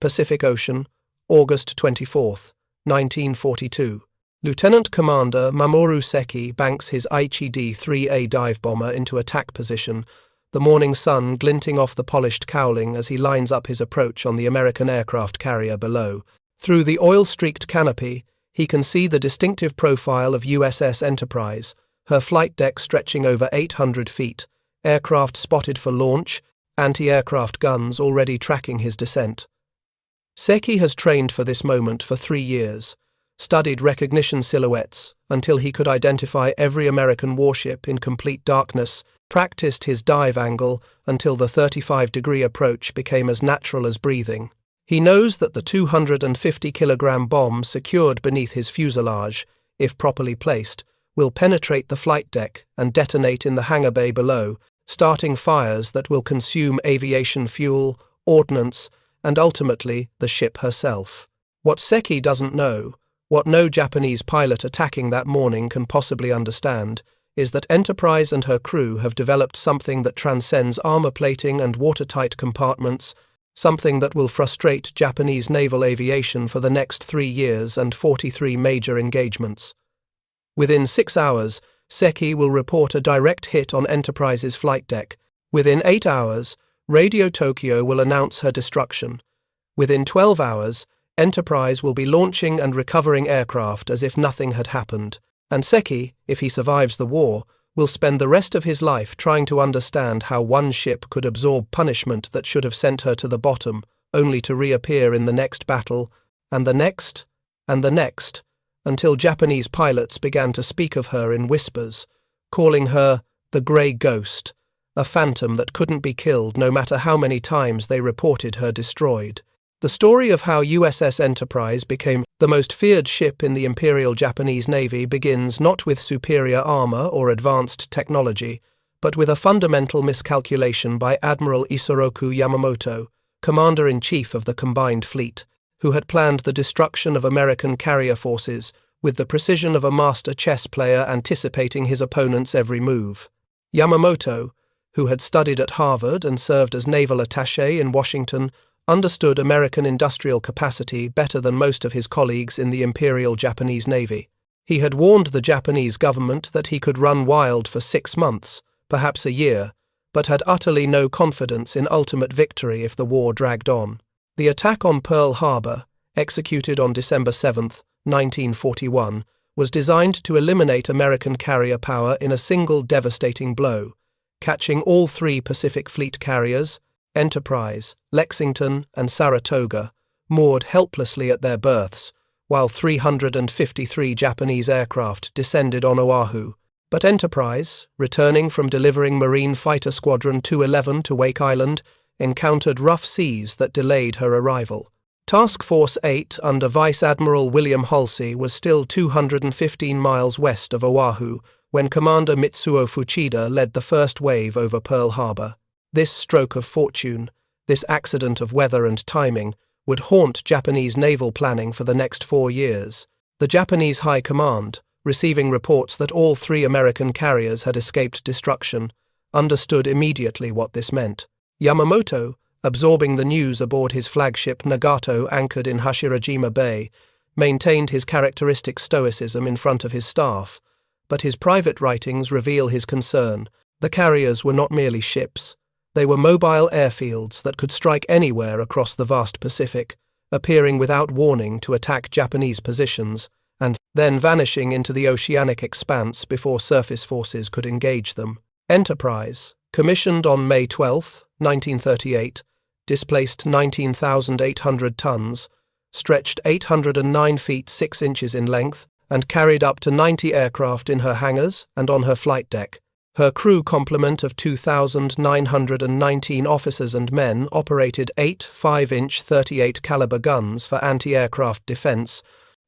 Pacific Ocean, August 24, 1942. Lieutenant Commander Mamoru Seki banks his Aichi D-3A dive bomber into attack position, the morning sun glinting off the polished cowling as he lines up his approach on the American aircraft carrier below. Through the oil-streaked canopy, he can see the distinctive profile of USS Enterprise, her flight deck stretching over 800 feet, aircraft spotted for launch, anti-aircraft guns already tracking his descent. Seki has trained for this moment for 3 years, studied recognition silhouettes until he could identify every American warship in complete darkness, practiced his dive angle until the 35-degree approach became as natural as breathing. He knows that the 250-kilogram bomb secured beneath his fuselage, if properly placed, will penetrate the flight deck and detonate in the hangar bay below, starting fires that will consume aviation fuel, ordnance, and ultimately the ship herself. What Seki doesn't know, what no Japanese pilot attacking that morning can possibly understand, is that Enterprise and her crew have developed something that transcends armor plating and watertight compartments, something that will frustrate Japanese naval aviation for the next 3 years and 43 major engagements. Within 6 hours, Seki will report a direct hit on Enterprise's flight deck. Within 8 hours, Radio Tokyo will announce her destruction. Within 12 hours, Enterprise will be launching and recovering aircraft as if nothing had happened. And Seki, if he survives the war, will spend the rest of his life trying to understand how one ship could absorb punishment that should have sent her to the bottom, only to reappear in the next battle, and the next, and the next, until Japanese pilots began to speak of her in whispers, calling her the Grey Ghost, a phantom that couldn't be killed no matter how many times they reported her destroyed. The story of how USS Enterprise became the most feared ship in the Imperial Japanese Navy begins not with superior armor or advanced technology, but with a fundamental miscalculation by Admiral Isoroku Yamamoto, Commander-in-Chief of the Combined Fleet, who had planned the destruction of American carrier forces with the precision of a master chess player anticipating his opponent's every move. Yamamoto, who had studied at Harvard and served as naval attaché in Washington, understood American industrial capacity better than most of his colleagues in the Imperial Japanese Navy. He had warned the Japanese government that he could run wild for 6 months, perhaps a year, but had utterly no confidence in ultimate victory if the war dragged on. The attack on Pearl Harbor, executed on December 7, 1941, was designed to eliminate American carrier power in a single devastating blow, catching all 3 Pacific Fleet carriers, Enterprise, Lexington, and Saratoga, moored helplessly at their berths, while 353 Japanese aircraft descended on Oahu. But Enterprise, returning from delivering Marine Fighter Squadron 211 to Wake Island, encountered rough seas that delayed her arrival. Task Force 8 under Vice Admiral William Halsey was still 215 miles west of Oahu when Commander Mitsuo Fuchida led the first wave over Pearl Harbor. This stroke of fortune, this accident of weather and timing, would haunt Japanese naval planning for the next 4 years. The Japanese High Command, receiving reports that all 3 American carriers had escaped destruction, understood immediately what this meant. Yamamoto, absorbing the news aboard his flagship Nagato anchored in Hashirajima Bay, maintained his characteristic stoicism in front of his staff, but his private writings reveal his concern. The carriers were not merely ships. They were mobile airfields that could strike anywhere across the vast Pacific, appearing without warning to attack Japanese positions, and then vanishing into the oceanic expanse before surface forces could engage them. Enterprise, commissioned on May 12, 1938, displaced 19,800 tons, stretched 809 feet 6 inches in length, and carried up to 90 aircraft in her hangars and on her flight deck. Her crew complement of 2,919 officers and men operated 8 5-inch 38 caliber guns for anti-aircraft defense,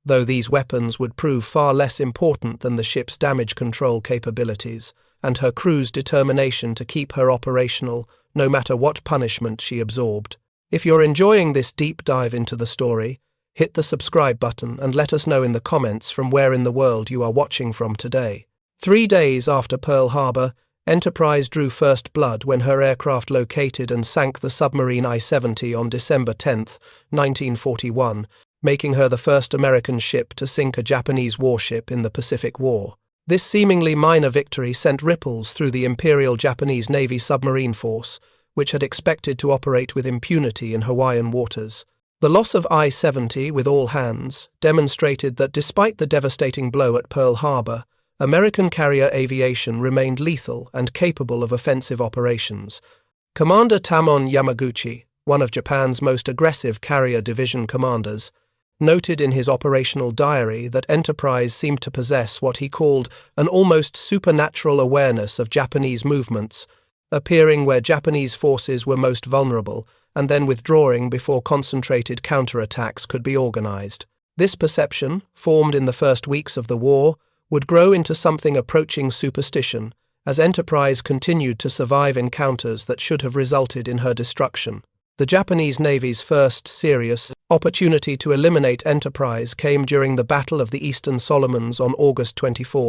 though these weapons would prove far less important than the ship's damage control capabilities and her crew's determination to keep her operational no matter what punishment she absorbed. If you're enjoying this deep dive into the story, hit the subscribe button and let us know in the comments from where in the world you are watching from today. 3 days after Pearl Harbor, Enterprise drew first blood when her aircraft located and sank the submarine I-70 on December 10, 1941, making her the first American ship to sink a Japanese warship in the Pacific War. This seemingly minor victory sent ripples through the Imperial Japanese Navy submarine force, which had expected to operate with impunity in Hawaiian waters. The loss of I-70 with all hands demonstrated that despite the devastating blow at Pearl Harbor, American carrier aviation remained lethal and capable of offensive operations. Commander Tamon Yamaguchi, one of Japan's most aggressive carrier division commanders, noted in his operational diary that Enterprise seemed to possess what he called an almost supernatural awareness of Japanese movements, appearing where Japanese forces were most vulnerable and then withdrawing before concentrated counterattacks could be organized. This perception, formed in the first weeks of the war, would grow into something approaching superstition as Enterprise continued to survive encounters that should have resulted in her destruction. The Japanese Navy's first serious opportunity to eliminate Enterprise came during the Battle of the Eastern Solomons on August 24,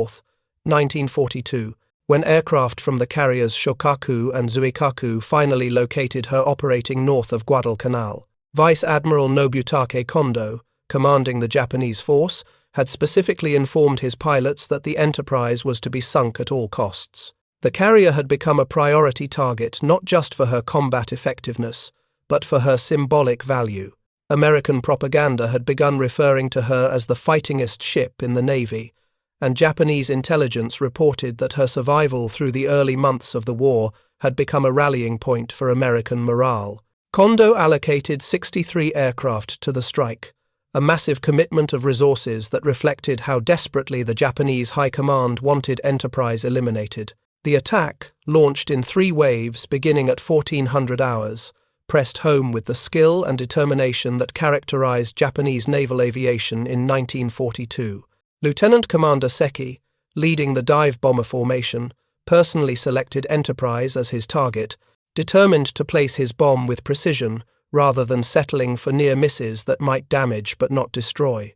1942, when aircraft from the carriers Shokaku and Zuikaku finally located her operating north of Guadalcanal. Vice Admiral Nobutake Kondo, commanding the Japanese force, had specifically informed his pilots that the Enterprise was to be sunk at all costs. The carrier had become a priority target not just for her combat effectiveness, but for her symbolic value. American propaganda had begun referring to her as the fightingest ship in the Navy, and Japanese intelligence reported that her survival through the early months of the war had become a rallying point for American morale. Kondo allocated 63 aircraft to the strike, a massive commitment of resources that reflected how desperately the Japanese High Command wanted Enterprise eliminated. The attack, launched in 3 waves beginning at 1400 hours, pressed home with the skill and determination that characterized Japanese naval aviation in 1942. Lieutenant Commander Seki, leading the dive bomber formation, personally selected Enterprise as his target, determined to place his bomb with precision rather than settling for near misses that might damage but not destroy.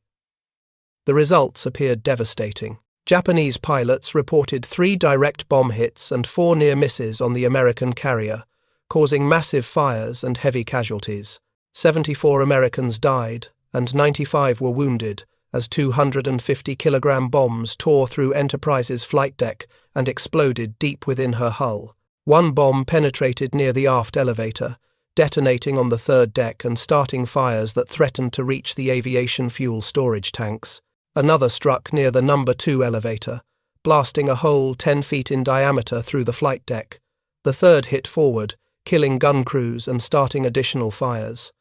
The results appeared devastating. Japanese pilots reported 3 direct bomb hits and 4 near misses on the American carrier, causing massive fires and heavy casualties. 74 Americans died, and 95 were wounded, as 250-kilogram bombs tore through Enterprise's flight deck and exploded deep within her hull. One bomb penetrated near the aft elevator, detonating on the 3rd deck and starting fires that threatened to reach the aviation fuel storage tanks. Another struck near the No. 2 elevator, blasting a hole 10 feet in diameter through the flight deck. The 3rd hit forward, killing gun crews and starting additional fires.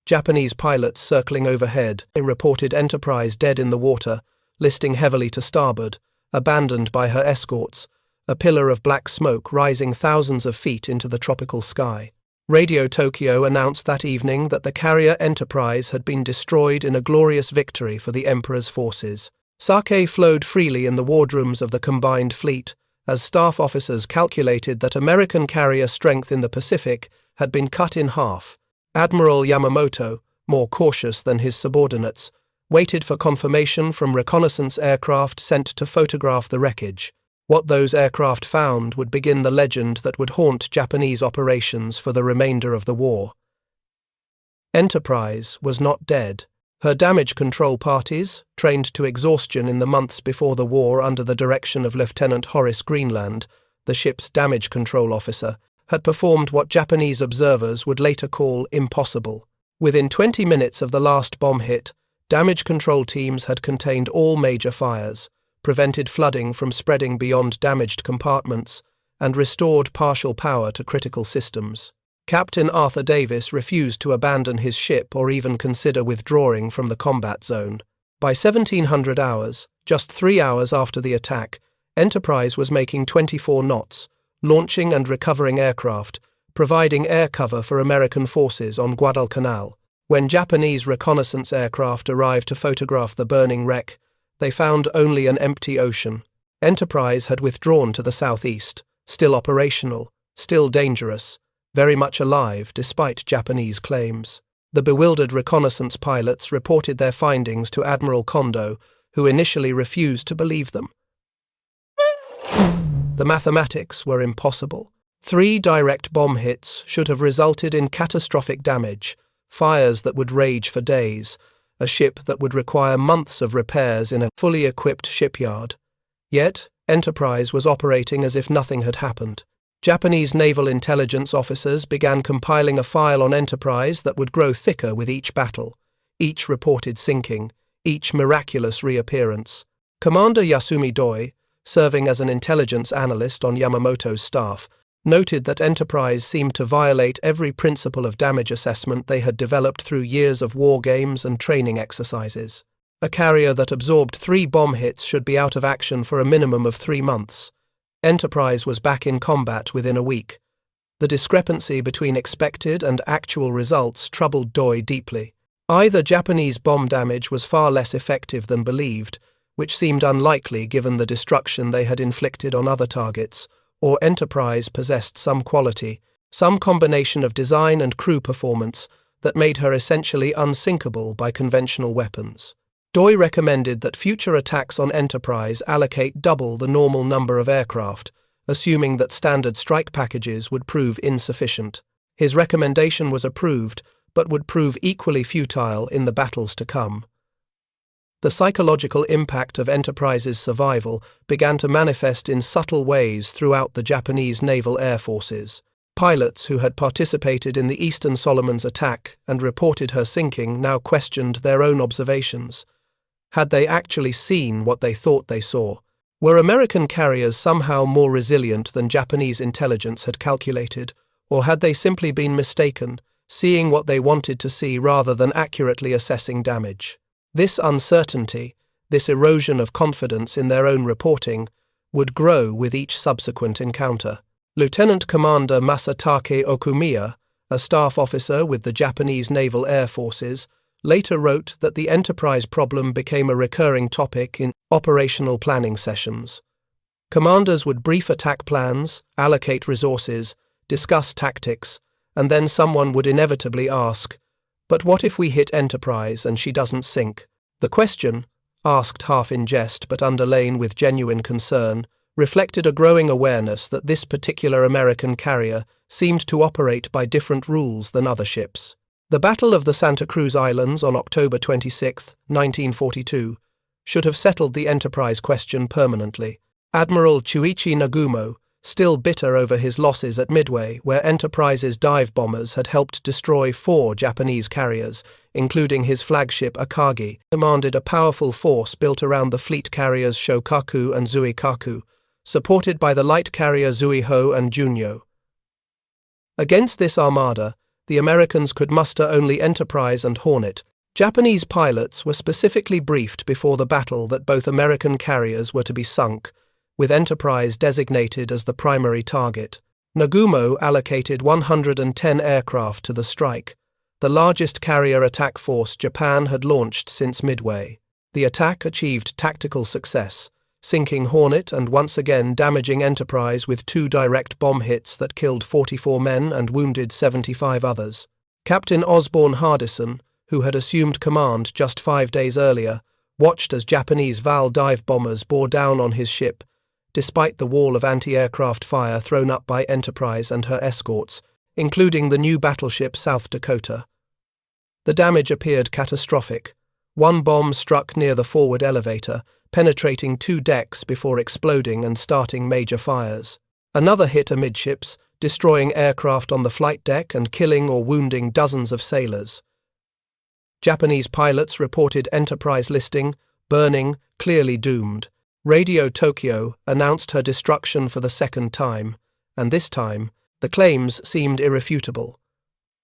Japanese pilots circling overhead reported Enterprise dead in the water, listing heavily to starboard, abandoned by her escorts, a pillar of black smoke rising thousands of feet into the tropical sky. Radio Tokyo announced that evening that the carrier Enterprise had been destroyed in a glorious victory for the Emperor's forces. Sake flowed freely in the wardrooms of the combined fleet, as staff officers calculated that American carrier strength in the Pacific had been cut in half. Admiral Yamamoto, more cautious than his subordinates, waited for confirmation from reconnaissance aircraft sent to photograph the wreckage. What those aircraft found would begin the legend that would haunt Japanese operations for the remainder of the war. Enterprise was not dead. Her damage control parties, trained to exhaustion in the months before the war under the direction of Lieutenant Horace Greenland, the ship's damage control officer, had performed what Japanese observers would later call impossible. Within 20 minutes of the last bomb hit, damage control teams had contained all major fires, prevented flooding from spreading beyond damaged compartments, and restored partial power to critical systems. Captain Arthur Davis refused to abandon his ship or even consider withdrawing from the combat zone. By 1700 hours, just 3 hours after the attack, Enterprise was making 24 knots, launching and recovering aircraft, providing air cover for American forces on Guadalcanal. When Japanese reconnaissance aircraft arrived to photograph the burning wreck, they found only an empty ocean. Enterprise had withdrawn to the southeast, still operational, still dangerous, very much alive despite Japanese claims. The bewildered reconnaissance pilots reported their findings to Admiral Kondo, who initially refused to believe them. The mathematics were impossible. 3 direct bomb hits should have resulted in catastrophic damage, fires that would rage for days, a ship that would require months of repairs in a fully equipped shipyard. Yet, Enterprise was operating as if nothing had happened. Japanese naval intelligence officers began compiling a file on Enterprise that would grow thicker with each battle, each reported sinking, each miraculous reappearance. Commander Yasumi Doi, serving as an intelligence analyst on Yamamoto's staff, noted that Enterprise seemed to violate every principle of damage assessment they had developed through years of war games and training exercises. A carrier that absorbed 3 bomb hits should be out of action for a minimum of 3 months. Enterprise was back in combat within a week. The discrepancy between expected and actual results troubled Doi deeply. Either Japanese bomb damage was far less effective than believed, which seemed unlikely given the destruction they had inflicted on other targets, or Enterprise possessed some quality, some combination of design and crew performance that made her essentially unsinkable by conventional weapons. Doi recommended that future attacks on Enterprise allocate double the normal number of aircraft, assuming that standard strike packages would prove insufficient. His recommendation was approved, but would prove equally futile in the battles to come. The psychological impact of Enterprise's survival began to manifest in subtle ways throughout the Japanese naval air forces. Pilots who had participated in the Eastern Solomons attack and reported her sinking now questioned their own observations. Had they actually seen what they thought they saw? Were American carriers somehow more resilient than Japanese intelligence had calculated, or had they simply been mistaken, seeing what they wanted to see rather than accurately assessing damage? This uncertainty, this erosion of confidence in their own reporting, would grow with each subsequent encounter. Lieutenant Commander Masatake Okumiya, a staff officer with the Japanese Naval Air Forces, later wrote that the Enterprise problem became a recurring topic in operational planning sessions. Commanders would brief attack plans, allocate resources, discuss tactics, and then someone would inevitably ask, "But what if we hit Enterprise and she doesn't sink?" The question, asked half in jest but underlain with genuine concern, reflected a growing awareness that this particular American carrier seemed to operate by different rules than other ships. The Battle of the Santa Cruz Islands on October 26, 1942, should have settled the Enterprise question permanently. Admiral Chuichi Nagumo, still bitter over his losses at Midway, where Enterprise's dive bombers had helped destroy 4 Japanese carriers, including his flagship Akagi, commanded a powerful force built around the fleet carriers Shokaku and Zuikaku, supported by the light carrier Zuiho and Junyo. Against this armada, the Americans could muster only Enterprise and Hornet. Japanese pilots were specifically briefed before the battle that both American carriers were to be sunk, with Enterprise designated as the primary target. Nagumo allocated 110 aircraft to the strike, the largest carrier attack force Japan had launched since Midway. The attack achieved tactical success, sinking Hornet and once again damaging Enterprise with 2 direct bomb hits that killed 44 men and wounded 75 others. Captain Osborne Hardison, who had assumed command just 5 days earlier, watched as Japanese VAL dive bombers bore down on his ship, despite the wall of anti-aircraft fire thrown up by Enterprise and her escorts, including the new battleship South Dakota. The damage appeared catastrophic. 1 bomb struck near the forward elevator, penetrating 2 decks before exploding and starting major fires. Another hit amidships, destroying aircraft on the flight deck and killing or wounding dozens of sailors. Japanese pilots reported Enterprise listing, burning, clearly doomed. Radio Tokyo announced her destruction for the 2nd time, and this time, the claims seemed irrefutable.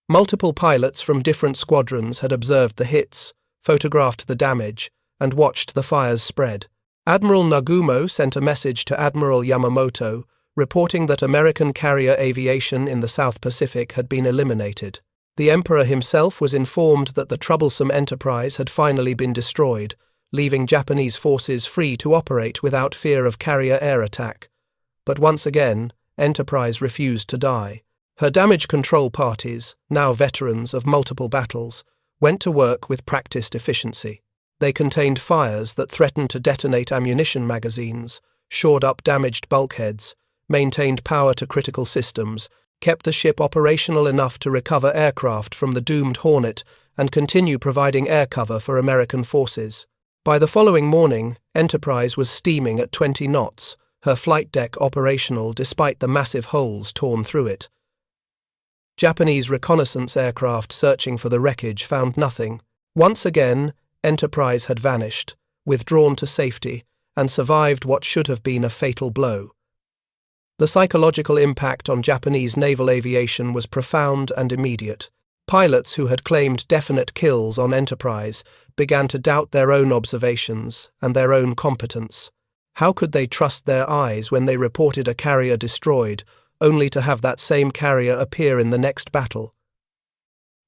Multiple pilots from different squadrons had observed the hits, photographed the damage, and watched the fires spread. Admiral Nagumo sent a message to Admiral Yamamoto, reporting that American carrier aviation in the South Pacific had been eliminated. The Emperor himself was informed that the troublesome Enterprise had finally been destroyed, leaving Japanese forces free to operate without fear of carrier air attack. But once again, Enterprise refused to die. Her damage control parties, now veterans of multiple battles, went to work with practiced efficiency. They contained fires that threatened to detonate ammunition magazines, shored up damaged bulkheads, maintained power to critical systems, kept the ship operational enough to recover aircraft from the doomed Hornet and continue providing air cover for American forces. By the following morning, Enterprise was steaming at 20 knots, her flight deck operational despite the massive holes torn through it. Japanese reconnaissance aircraft searching for the wreckage found nothing. Once again, Enterprise had vanished, withdrawn to safety, and survived what should have been a fatal blow. The psychological impact on Japanese naval aviation was profound and immediate. Pilots who had claimed definite kills on Enterprise began to doubt their own observations and their own competence. How could they trust their eyes when they reported a carrier destroyed, only to have that same carrier appear in the next battle?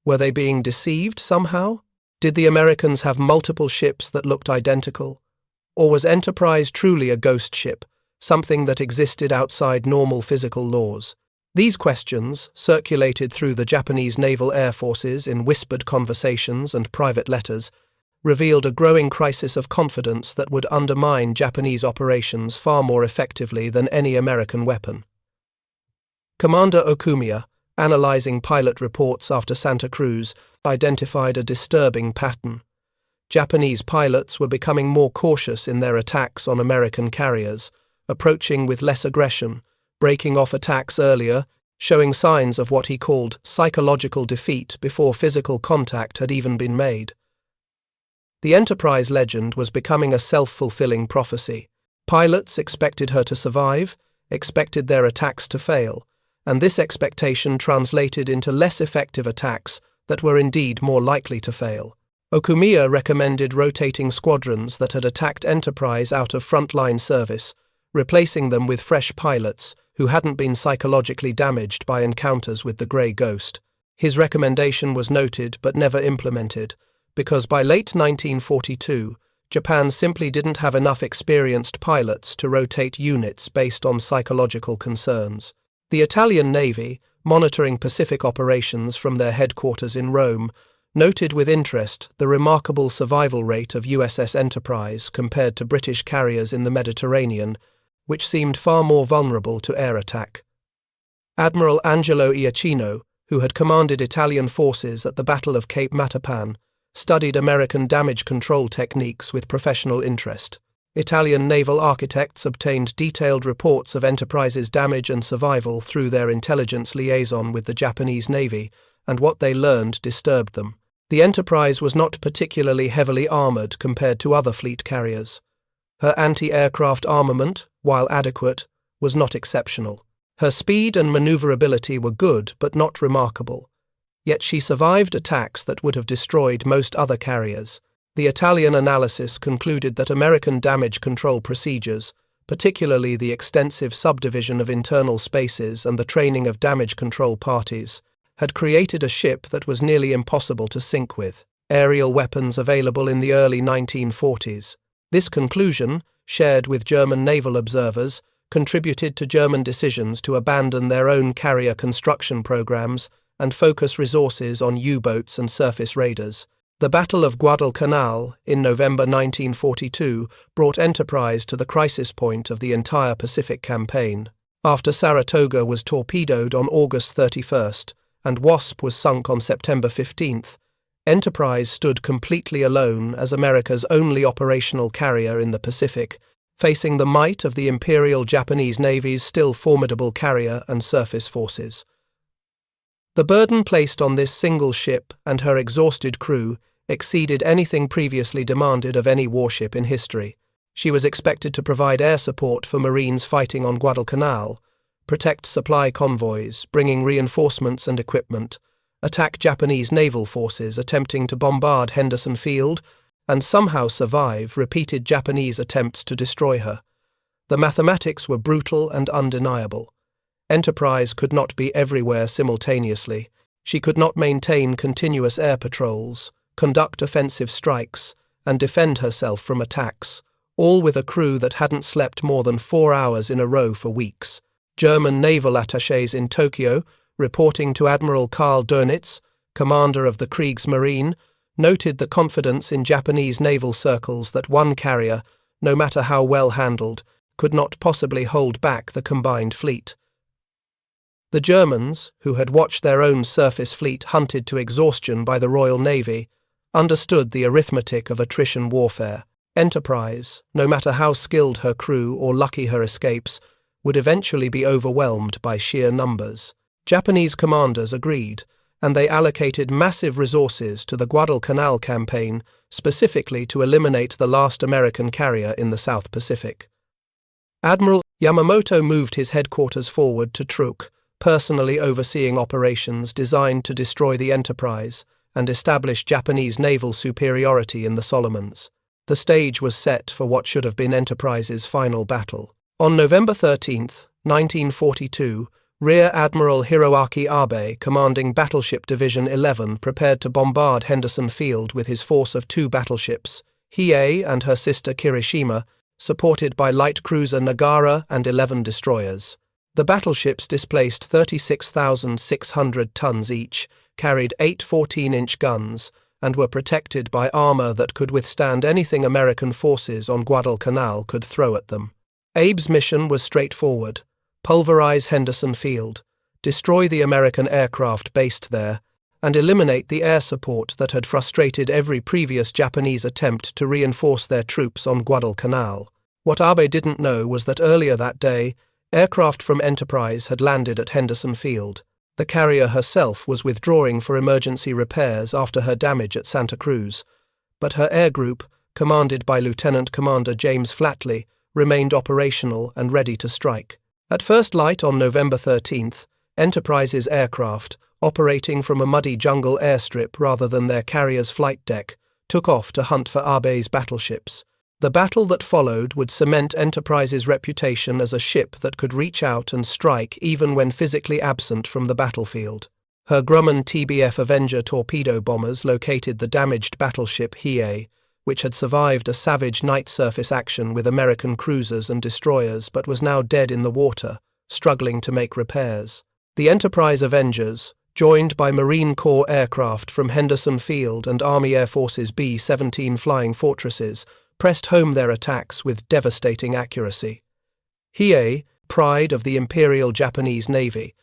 Were they being deceived somehow? Did the Americans have multiple ships that looked identical? Or was Enterprise truly a ghost ship, something that existed outside normal physical laws? These questions, circulated through the Japanese naval air forces in whispered conversations and private letters, revealed a growing crisis of confidence that would undermine Japanese operations far more effectively than any American weapon. Commander Okumiya, analyzing pilot reports after Santa Cruz, identified a disturbing pattern. Japanese pilots were becoming more cautious in their attacks on American carriers, approaching with less aggression, breaking off attacks earlier, showing signs of what he called psychological defeat before physical contact had even been made. The Enterprise legend was becoming a self-fulfilling prophecy. Pilots expected her to survive, expected their attacks to fail, and this expectation translated into less effective attacks that were indeed more likely to fail. Okumiya recommended rotating squadrons that had attacked Enterprise out of frontline service, replacing them with fresh pilots who hadn't been psychologically damaged by encounters with the Grey Ghost. His recommendation was noted but never implemented, because by late 1942, Japan simply didn't have enough experienced pilots to rotate units based on psychological concerns. The Italian Navy, monitoring Pacific operations from their headquarters in Rome, noted with interest the remarkable survival rate of USS Enterprise compared to British carriers in the Mediterranean, which seemed far more vulnerable to air attack. Admiral Angelo Iachino, who had commanded Italian forces at the Battle of Cape Matapan, studied American damage control techniques with professional interest. Italian naval architects obtained detailed reports of Enterprise's damage and survival through their intelligence liaison with the Japanese Navy, and what they learned disturbed them. The Enterprise was not particularly heavily armoured compared to other fleet carriers. Her anti-aircraft armament, while adequate, was not exceptional. Her speed and manoeuvrability were good but not remarkable. Yet she survived attacks that would have destroyed most other carriers. The Italian analysis concluded that American damage control procedures, particularly the extensive subdivision of internal spaces and the training of damage control parties, had created a ship that was nearly impossible to sink with. Aerial weapons available in the early 1940s. This conclusion, shared with German naval observers, contributed to German decisions to abandon their own carrier construction programs and focus resources on U-boats and surface raiders. The Battle of Guadalcanal in November 1942 brought Enterprise to the crisis point of the entire Pacific campaign. After Saratoga was torpedoed on August 31st and Wasp was sunk on September 15th, Enterprise stood completely alone as America's only operational carrier in the Pacific, facing the might of the Imperial Japanese Navy's still formidable carrier and surface forces. The burden placed on this single ship and her exhausted crew exceeded anything previously demanded of any warship in history. She was expected to provide air support for Marines fighting on Guadalcanal, protect supply convoys, bringing reinforcements and equipment, attack Japanese naval forces attempting to bombard Henderson Field, and somehow survive repeated Japanese attempts to destroy her. The mathematics were brutal and undeniable. Enterprise could not be everywhere simultaneously. She could not maintain continuous air patrols, conduct offensive strikes, and defend herself from attacks, all with a crew that hadn't slept more than 4 hours in a row for weeks. German naval attachés in Tokyo, reporting to Admiral Karl Dönitz, commander of the Kriegsmarine, noted the confidence in Japanese naval circles that one carrier, no matter how well handled, could not possibly hold back the combined fleet. The Germans, who had watched their own surface fleet hunted to exhaustion by the Royal Navy, understood the arithmetic of attrition warfare. Enterprise, no matter how skilled her crew or lucky her escapes, would eventually be overwhelmed by sheer numbers. Japanese commanders agreed, and they allocated massive resources to the Guadalcanal campaign, specifically to eliminate the last American carrier in the South Pacific. Admiral Yamamoto moved his headquarters forward to Truk, personally overseeing operations designed to destroy the Enterprise and establish Japanese naval superiority in the Solomons. The stage was set for what should have been Enterprise's final battle. On November 13, 1942, Rear Admiral Hiroaki Abe, commanding Battleship Division 11, prepared to bombard Henderson Field with his force of 2 battleships, Hiei and her sister Kirishima, supported by light cruiser Nagara and 11 destroyers. The battleships displaced 36,600 tons each, carried 8 14-inch guns, and were protected by armor that could withstand anything American forces on Guadalcanal could throw at them. Abe's mission was straightforward: pulverize Henderson Field, destroy the American aircraft based there, and eliminate the air support that had frustrated every previous Japanese attempt to reinforce their troops on Guadalcanal. What Abe didn't know was that earlier that day, aircraft from Enterprise had landed at Henderson Field. The carrier herself was withdrawing for emergency repairs after her damage at Santa Cruz, but her air group, commanded by Lieutenant Commander James Flatley, remained operational and ready to strike. At first light on November 13th, Enterprise's aircraft, operating from a muddy jungle airstrip rather than their carrier's flight deck, took off to hunt for Abe's battleships. The battle that followed would cement Enterprise's reputation as a ship that could reach out and strike even when physically absent from the battlefield. Her Grumman TBF Avenger torpedo bombers located the damaged battleship Hiei, which had survived a savage night surface action with American cruisers and destroyers but was now dead in the water, struggling to make repairs. The Enterprise Avengers, joined by Marine Corps aircraft from Henderson Field and Army Air Force's B-17 Flying Fortresses, pressed home their attacks with devastating accuracy. Hiei, pride of the Imperial Japanese Navy,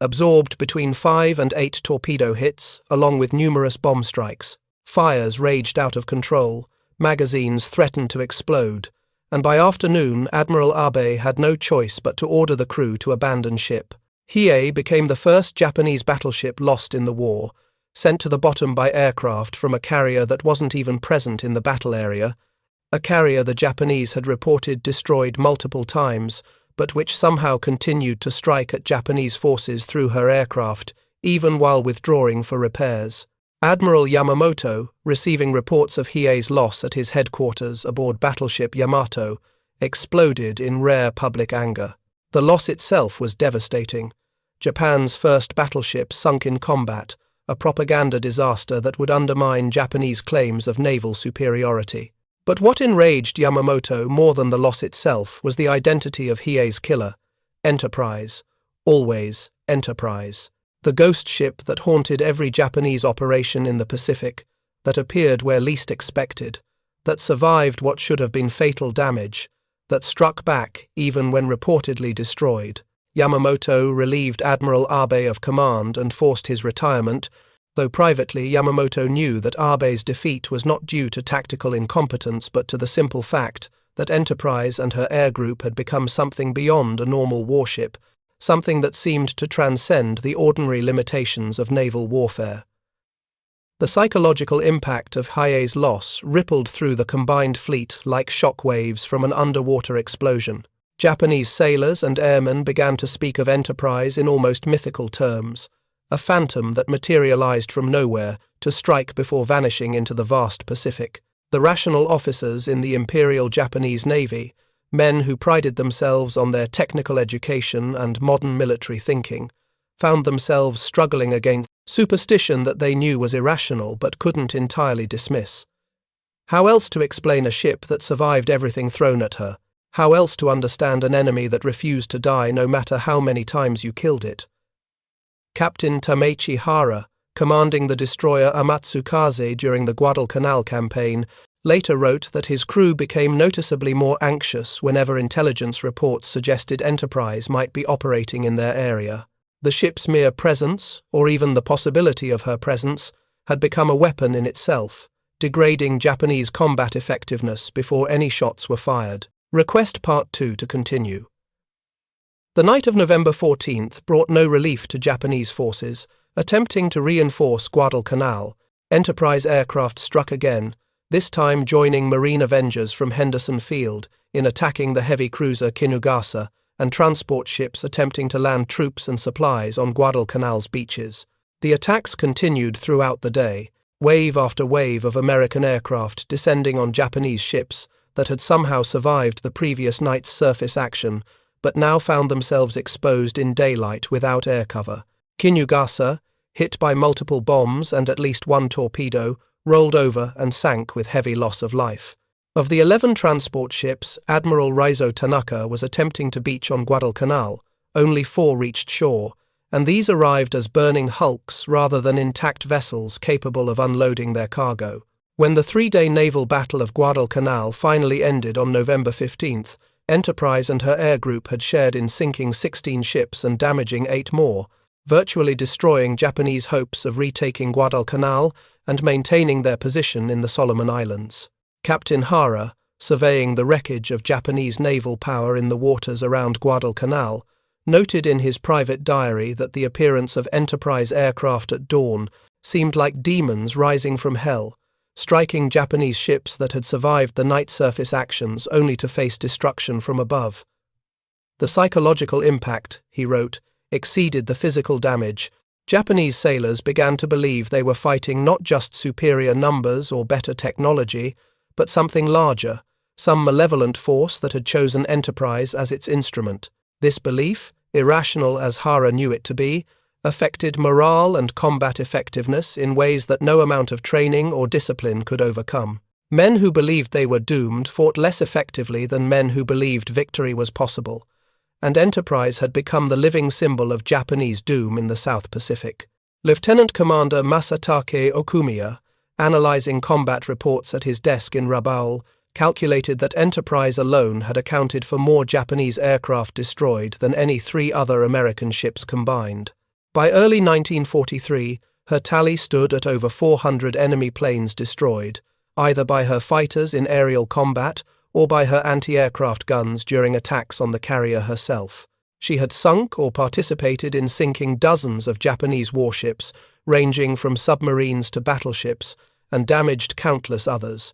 absorbed between 5 and 8 torpedo hits, along with numerous bomb strikes. Fires raged out of control, magazines threatened to explode, and by afternoon Admiral Abe had no choice but to order the crew to abandon ship. Hiei became the first Japanese battleship lost in the war, sent to the bottom by aircraft from a carrier that wasn't even present in the battle area, a carrier the Japanese had reported destroyed multiple times, but which somehow continued to strike at Japanese forces through her aircraft, even while withdrawing for repairs. Admiral Yamamoto, receiving reports of Hiei's loss at his headquarters aboard battleship Yamato, exploded in rare public anger. The loss itself was devastating. Japan's first battleship sunk in combat, a propaganda disaster that would undermine Japanese claims of naval superiority. But what enraged Yamamoto more than the loss itself was the identity of Hiei's killer: Enterprise. Always Enterprise. The ghost ship that haunted every Japanese operation in the Pacific, that appeared where least expected, that survived what should have been fatal damage, that struck back even when reportedly destroyed. Yamamoto relieved Admiral Abe of command and forced his retirement, though privately Yamamoto knew that Abe's defeat was not due to tactical incompetence but to the simple fact that Enterprise and her air group had become something beyond a normal warship, something that seemed to transcend the ordinary limitations of naval warfare. The psychological impact of Hiei's loss rippled through the combined fleet like shock waves from an underwater explosion. Japanese sailors and airmen began to speak of Enterprise in almost mythical terms, a phantom that materialized from nowhere to strike before vanishing into the vast Pacific. The rational officers in the Imperial Japanese Navy, men who prided themselves on their technical education and modern military thinking, found themselves struggling against superstition that they knew was irrational but couldn't entirely dismiss. How else to explain a ship that survived everything thrown at her? How else to understand an enemy that refused to die no matter how many times you killed it? Captain Tamechi Hara, commanding the destroyer Amatsukaze during the Guadalcanal campaign, later wrote that his crew became noticeably more anxious whenever intelligence reports suggested Enterprise might be operating in their area. The ship's mere presence, or even the possibility of her presence, had become a weapon in itself, degrading Japanese combat effectiveness before any shots were fired. Request Part 2 to continue. The night of November 14th brought no relief to Japanese forces. Attempting to reinforce Guadalcanal, Enterprise aircraft struck again, this time joining Marine Avengers from Henderson Field in attacking the heavy cruiser Kinugasa and transport ships attempting to land troops and supplies on Guadalcanal's beaches. The attacks continued throughout the day, wave after wave of American aircraft descending on Japanese ships that had somehow survived the previous night's surface action but now found themselves exposed in daylight without air cover. Kinugasa, hit by multiple bombs and at least one torpedo, rolled over and sank with heavy loss of life. Of the 11 transport ships Admiral Reizo Tanaka was attempting to beach on Guadalcanal, only 4 reached shore, and these arrived as burning hulks rather than intact vessels capable of unloading their cargo. When the 3-day naval battle of Guadalcanal finally ended on November 15th, Enterprise and her air group had shared in sinking 16 ships and damaging 8 more, virtually destroying Japanese hopes of retaking Guadalcanal and maintaining their position in the Solomon Islands. Captain Hara, surveying the wreckage of Japanese naval power in the waters around Guadalcanal, noted in his private diary that the appearance of Enterprise aircraft at dawn seemed like demons rising from hell, striking Japanese ships that had survived the night surface actions only to face destruction from above. The psychological impact, he wrote, exceeded the physical damage. Japanese sailors began to believe they were fighting not just superior numbers or better technology, but something larger, some malevolent force that had chosen Enterprise as its instrument. This belief, irrational as Hara knew it to be, affected morale and combat effectiveness in ways that no amount of training or discipline could overcome. Men who believed they were doomed fought less effectively than men who believed victory was possible, and Enterprise had become the living symbol of Japanese doom in the South Pacific. Lieutenant Commander Masatake Okumiya, analyzing combat reports at his desk in Rabaul, calculated that Enterprise alone had accounted for more Japanese aircraft destroyed than any 3 other American ships combined. By early 1943, her tally stood at over 400 enemy planes destroyed, either by her fighters in aerial combat or by her anti-aircraft guns during attacks on the carrier herself. She had sunk or participated in sinking dozens of Japanese warships, ranging from submarines to battleships, and damaged countless others.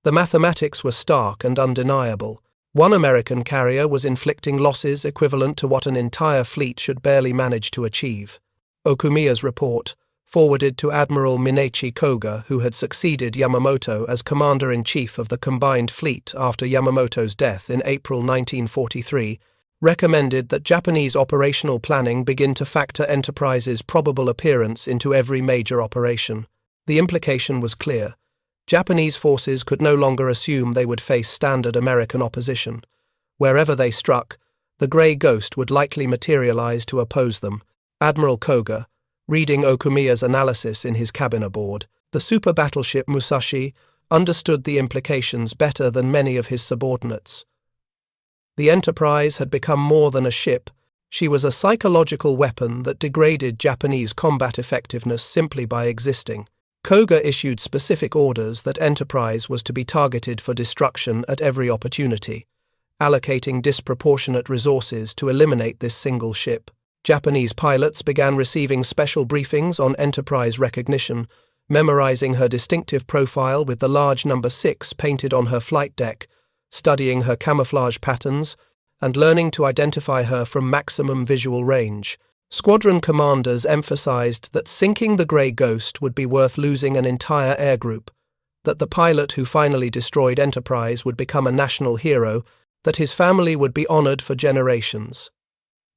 The mathematics were stark and undeniable. One American carrier was inflicting losses equivalent to what an entire fleet should barely manage to achieve. Okumiya's report, forwarded to Admiral Minechi Koga, who had succeeded Yamamoto as Commander-in-Chief of the combined fleet after Yamamoto's death in April 1943, recommended that Japanese operational planning begin to factor Enterprise's probable appearance into every major operation. The implication was clear. Japanese forces could no longer assume they would face standard American opposition. Wherever they struck, the Grey Ghost would likely materialize to oppose them. Admiral Koga, reading Okumiya's analysis in his cabin aboard, the super battleship Musashi, understood the implications better than many of his subordinates. The Enterprise had become more than a ship. She was a psychological weapon that degraded Japanese combat effectiveness simply by existing. Koga issued specific orders that Enterprise was to be targeted for destruction at every opportunity, allocating disproportionate resources to eliminate this single ship. Japanese pilots began receiving special briefings on Enterprise recognition, memorizing her distinctive profile with the large number 6 painted on her flight deck, studying her camouflage patterns, and learning to identify her from maximum visual range. Squadron commanders emphasized that sinking the Grey Ghost would be worth losing an entire air group, that the pilot who finally destroyed Enterprise would become a national hero, that his family would be honored for generations.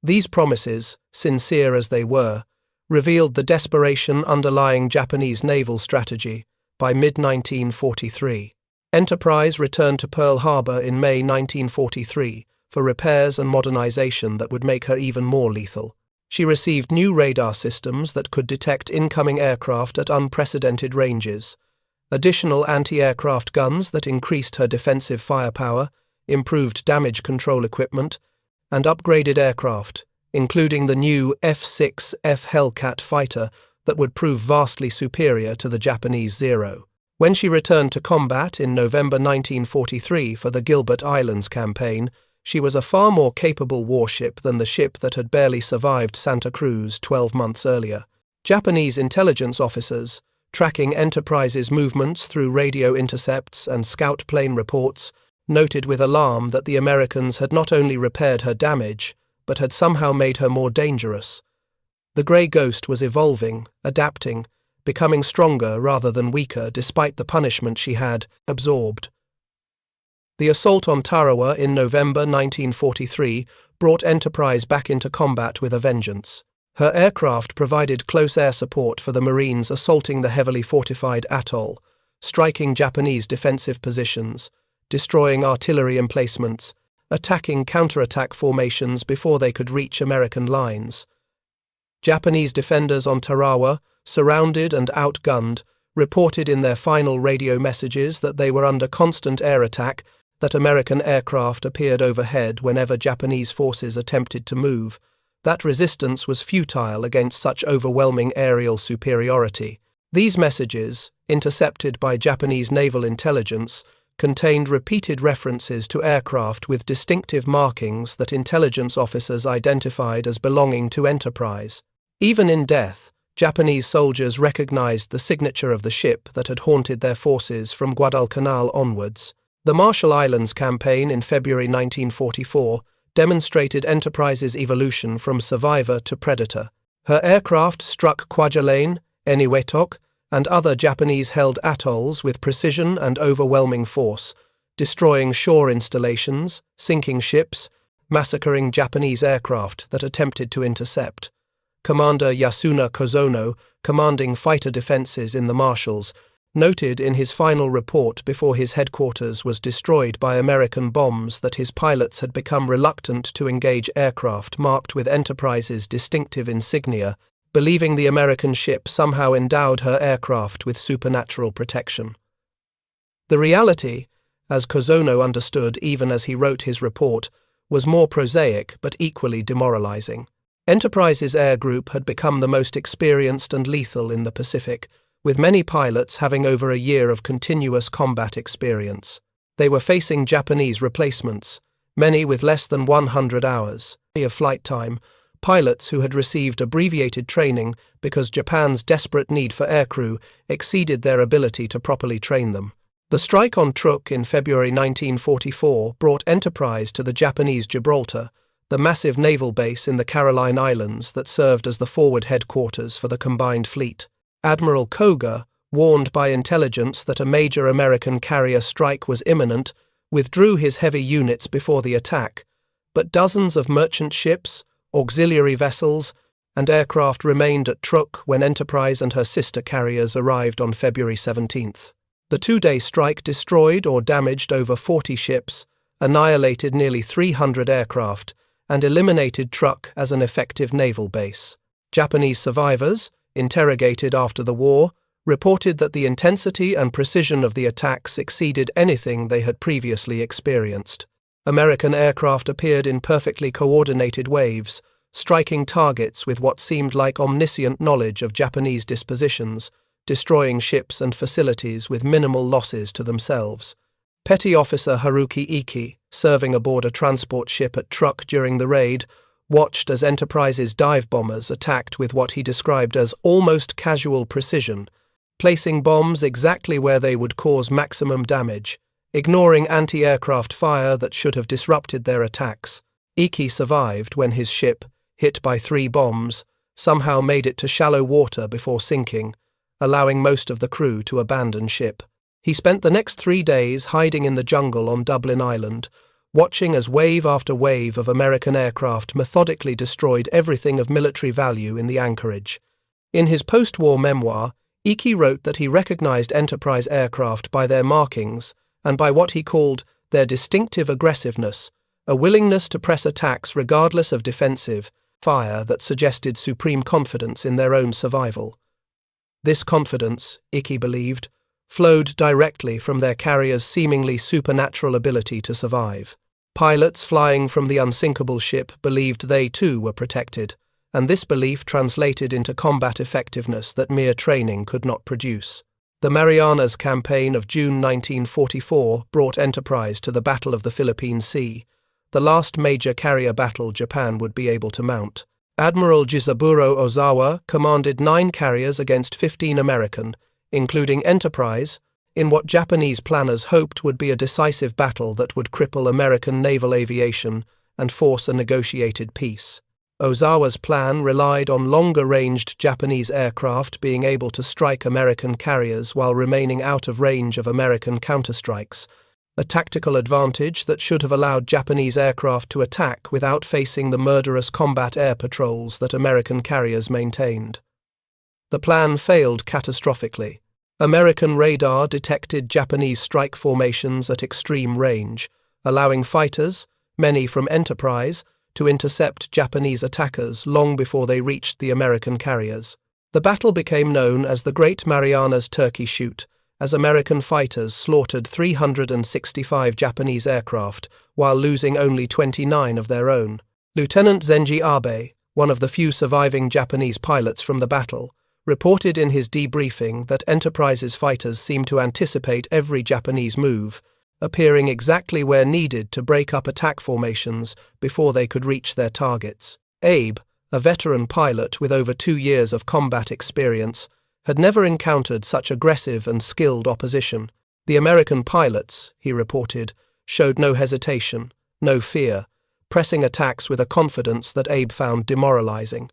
These promises, sincere as they were, revealed the desperation underlying Japanese naval strategy by mid-1943. Enterprise returned to Pearl Harbor in May 1943 for repairs and modernization that would make her even more lethal. She received new radar systems that could detect incoming aircraft at unprecedented ranges, additional anti-aircraft guns that increased her defensive firepower, improved damage control equipment, and upgraded aircraft, including the new F-6F Hellcat fighter that would prove vastly superior to the Japanese Zero. When she returned to combat in November 1943 for the Gilbert Islands campaign, she was a far more capable warship than the ship that had barely survived Santa Cruz 12 months earlier. Japanese intelligence officers, tracking Enterprise's movements through radio intercepts and scout plane reports, noted with alarm that the Americans had not only repaired her damage, but had somehow made her more dangerous. The Grey Ghost was evolving, adapting, becoming stronger rather than weaker despite the punishment she had absorbed. The assault on Tarawa in November 1943 brought Enterprise back into combat with a vengeance. Her aircraft provided close air support for the Marines assaulting the heavily fortified atoll, striking Japanese defensive positions, destroying artillery emplacements, attacking counterattack formations before they could reach American lines. Japanese defenders on Tarawa, surrounded and outgunned, reported in their final radio messages that they were under constant air attack, that American aircraft appeared overhead whenever Japanese forces attempted to move. That resistance was futile against such overwhelming aerial superiority. These messages, intercepted by Japanese naval intelligence, contained repeated references to aircraft with distinctive markings that intelligence officers identified as belonging to Enterprise. Even in death, Japanese soldiers recognized the signature of the ship that had haunted their forces from Guadalcanal onwards. The Marshall Islands campaign in February 1944 demonstrated Enterprise's evolution from survivor to predator. Her aircraft struck Kwajalein, Eniwetok, and other Japanese-held atolls with precision and overwhelming force, destroying shore installations, sinking ships, massacring Japanese aircraft that attempted to intercept. Commander Yasuna Kozono, commanding fighter defenses in the Marshalls, noted in his final report before his headquarters was destroyed by American bombs that his pilots had become reluctant to engage aircraft marked with Enterprise's distinctive insignia, believing the American ship somehow endowed her aircraft with supernatural protection. The reality, as Kozono understood even as he wrote his report, was more prosaic but equally demoralizing. Enterprise's air group had become the most experienced and lethal in the Pacific, with many pilots having over a year of continuous combat experience. They were facing Japanese replacements, many with less than 100 hours of flight time, pilots who had received abbreviated training because Japan's desperate need for aircrew exceeded their ability to properly train them. The strike on Truk in February 1944 brought Enterprise to the Japanese Gibraltar, the massive naval base in the Caroline Islands that served as the forward headquarters for the combined fleet. Admiral Koga, warned by intelligence that a major American carrier strike was imminent, withdrew his heavy units before the attack, but dozens of merchant ships, auxiliary vessels, and aircraft remained at Truk when Enterprise and her sister carriers arrived on February 17th. The two-day strike destroyed or damaged over 40 ships, annihilated nearly 300 aircraft, and eliminated Truk as an effective naval base. Japanese survivors, interrogated after the war, reported that the intensity and precision of the attacks exceeded anything they had previously experienced. American aircraft appeared in perfectly coordinated waves, striking targets with what seemed like omniscient knowledge of Japanese dispositions, destroying ships and facilities with minimal losses to themselves. Petty Officer Haruki Iki, serving aboard a transport ship at Truk during the raid, watched as Enterprise's dive bombers attacked with what he described as almost casual precision, placing bombs exactly where they would cause maximum damage, ignoring anti-aircraft fire that should have disrupted their attacks. Iki survived when his ship, hit by 3 bombs, somehow made it to shallow water before sinking, allowing most of the crew to abandon ship. He spent the next 3 days hiding in the jungle on Dublin Island, watching as wave after wave of American aircraft methodically destroyed everything of military value in the anchorage. In his post-war memoir, Iki wrote that he recognized Enterprise aircraft by their markings and by what he called their distinctive aggressiveness, a willingness to press attacks regardless of defensive fire that suggested supreme confidence in their own survival. This confidence, Iki believed, flowed directly from their carrier's seemingly supernatural ability to survive. Pilots flying from the unsinkable ship believed they too were protected, and this belief translated into combat effectiveness that mere training could not produce. The Marianas Campaign of June 1944 brought Enterprise to the Battle of the Philippine Sea, the last major carrier battle Japan would be able to mount. Admiral Jizaburo Ozawa commanded 9 carriers against 15 American, including Enterprise, in what Japanese planners hoped would be a decisive battle that would cripple American naval aviation and force a negotiated peace. Ozawa's plan relied on longer-ranged Japanese aircraft being able to strike American carriers while remaining out of range of American counterstrikes, a tactical advantage that should have allowed Japanese aircraft to attack without facing the murderous combat air patrols that American carriers maintained. The plan failed catastrophically. American radar detected Japanese strike formations at extreme range, allowing fighters, many from Enterprise, to intercept Japanese attackers long before they reached the American carriers. The battle became known as the Great Marianas Turkey Shoot, as American fighters slaughtered 365 Japanese aircraft while losing only 29 of their own. Lieutenant Zenji Abe, one of the few surviving Japanese pilots from the battle, reported in his debriefing that Enterprise's fighters seemed to anticipate every Japanese move, appearing exactly where needed to break up attack formations before they could reach their targets. Abe, a veteran pilot with over 2 years of combat experience, had never encountered such aggressive and skilled opposition. The American pilots, he reported, showed no hesitation, no fear, pressing attacks with a confidence that Abe found demoralizing.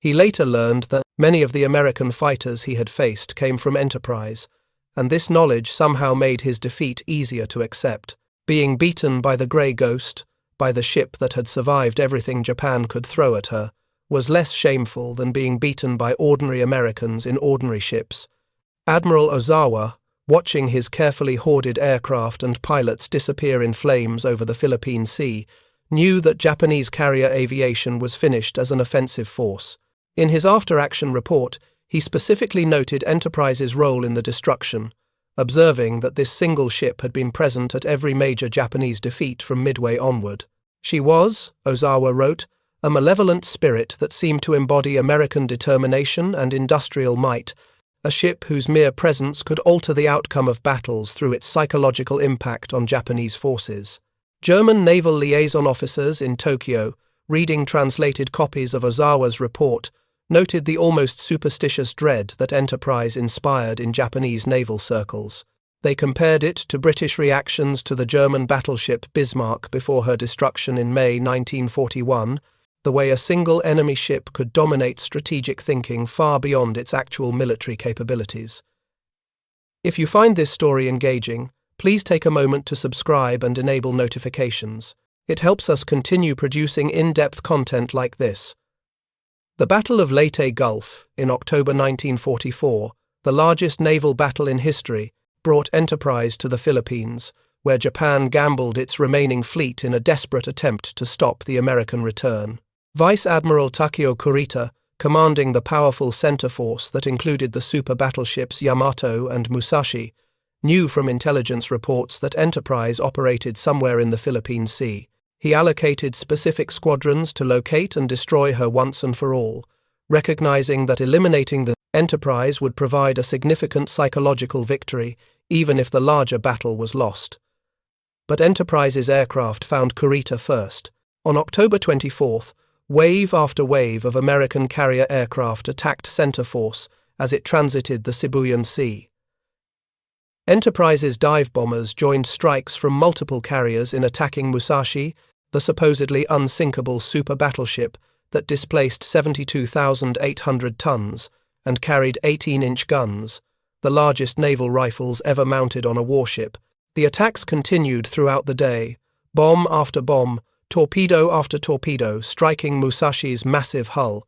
He later learned that many of the American fighters he had faced came from Enterprise, and this knowledge somehow made his defeat easier to accept. Being beaten by the Grey Ghost, by the ship that had survived everything Japan could throw at her, was less shameful than being beaten by ordinary Americans in ordinary ships. Admiral Ozawa, watching his carefully hoarded aircraft and pilots disappear in flames over the Philippine Sea, knew that Japanese carrier aviation was finished as an offensive force. In his after-action report, he specifically noted Enterprise's role in the destruction, observing that this single ship had been present at every major Japanese defeat from Midway onward. She was, Ozawa wrote, a malevolent spirit that seemed to embody American determination and industrial might, a ship whose mere presence could alter the outcome of battles through its psychological impact on Japanese forces. German naval liaison officers in Tokyo, reading translated copies of Ozawa's report, noted the almost superstitious dread that Enterprise inspired in Japanese naval circles. They compared it to British reactions to the German battleship Bismarck before her destruction in May 1941, the way a single enemy ship could dominate strategic thinking far beyond its actual military capabilities. If you find this story engaging, please take a moment to subscribe and enable notifications. It helps us continue producing in-depth content like this. The Battle of Leyte Gulf, in October 1944, the largest naval battle in history, brought Enterprise to the Philippines, where Japan gambled its remaining fleet in a desperate attempt to stop the American return. Vice Admiral Takeo Kurita, commanding the powerful center force that included the super battleships Yamato and Musashi, knew from intelligence reports that Enterprise operated somewhere in the Philippine Sea. He allocated specific squadrons to locate and destroy her once and for all, recognizing that eliminating the Enterprise would provide a significant psychological victory, even if the larger battle was lost. But Enterprise's aircraft found Kurita first. On October 24th, wave after wave of American carrier aircraft attacked center force as it transited the Sibuyan Sea. Enterprise's dive bombers joined strikes from multiple carriers in attacking Musashi, the supposedly unsinkable super battleship that displaced 72,800 tons and carried 18-inch guns, the largest naval rifles ever mounted on a warship. The attacks continued throughout the day, bomb after bomb, torpedo after torpedo striking Musashi's massive hull.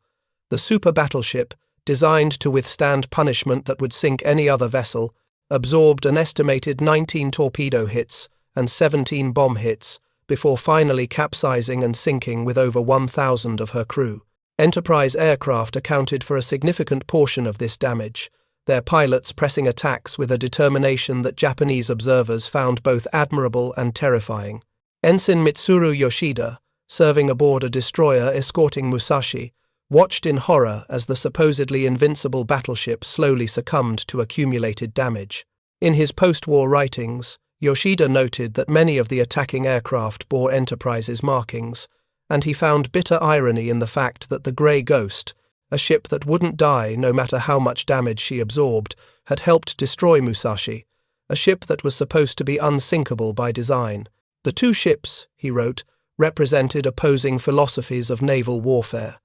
The super battleship, designed to withstand punishment that would sink any other vessel, absorbed an estimated 19 torpedo hits and 17 bomb hits before finally capsizing and sinking with over 1,000 of her crew. Enterprise aircraft accounted for a significant portion of this damage, their pilots pressing attacks with a determination that Japanese observers found both admirable and terrifying. Ensign Mitsuru Yoshida, serving aboard a destroyer escorting Musashi, watched in horror as the supposedly invincible battleship slowly succumbed to accumulated damage. In his post-war writings, Yoshida noted that many of the attacking aircraft bore Enterprise's markings, and he found bitter irony in the fact that the Grey Ghost, a ship that wouldn't die no matter how much damage she absorbed, had helped destroy Musashi, a ship that was supposed to be unsinkable by design. The two ships, he wrote, represented opposing philosophies of naval warfare.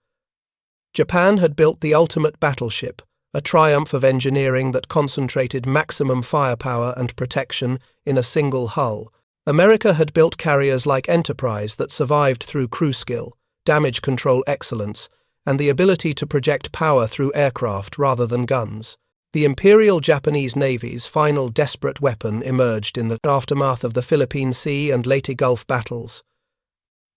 Japan had built the ultimate battleship, a triumph of engineering that concentrated maximum firepower and protection in a single hull. America had built carriers like Enterprise that survived through crew skill, damage control excellence, and the ability to project power through aircraft rather than guns. The Imperial Japanese Navy's final desperate weapon emerged in the aftermath of the Philippine Sea and Leyte Gulf battles.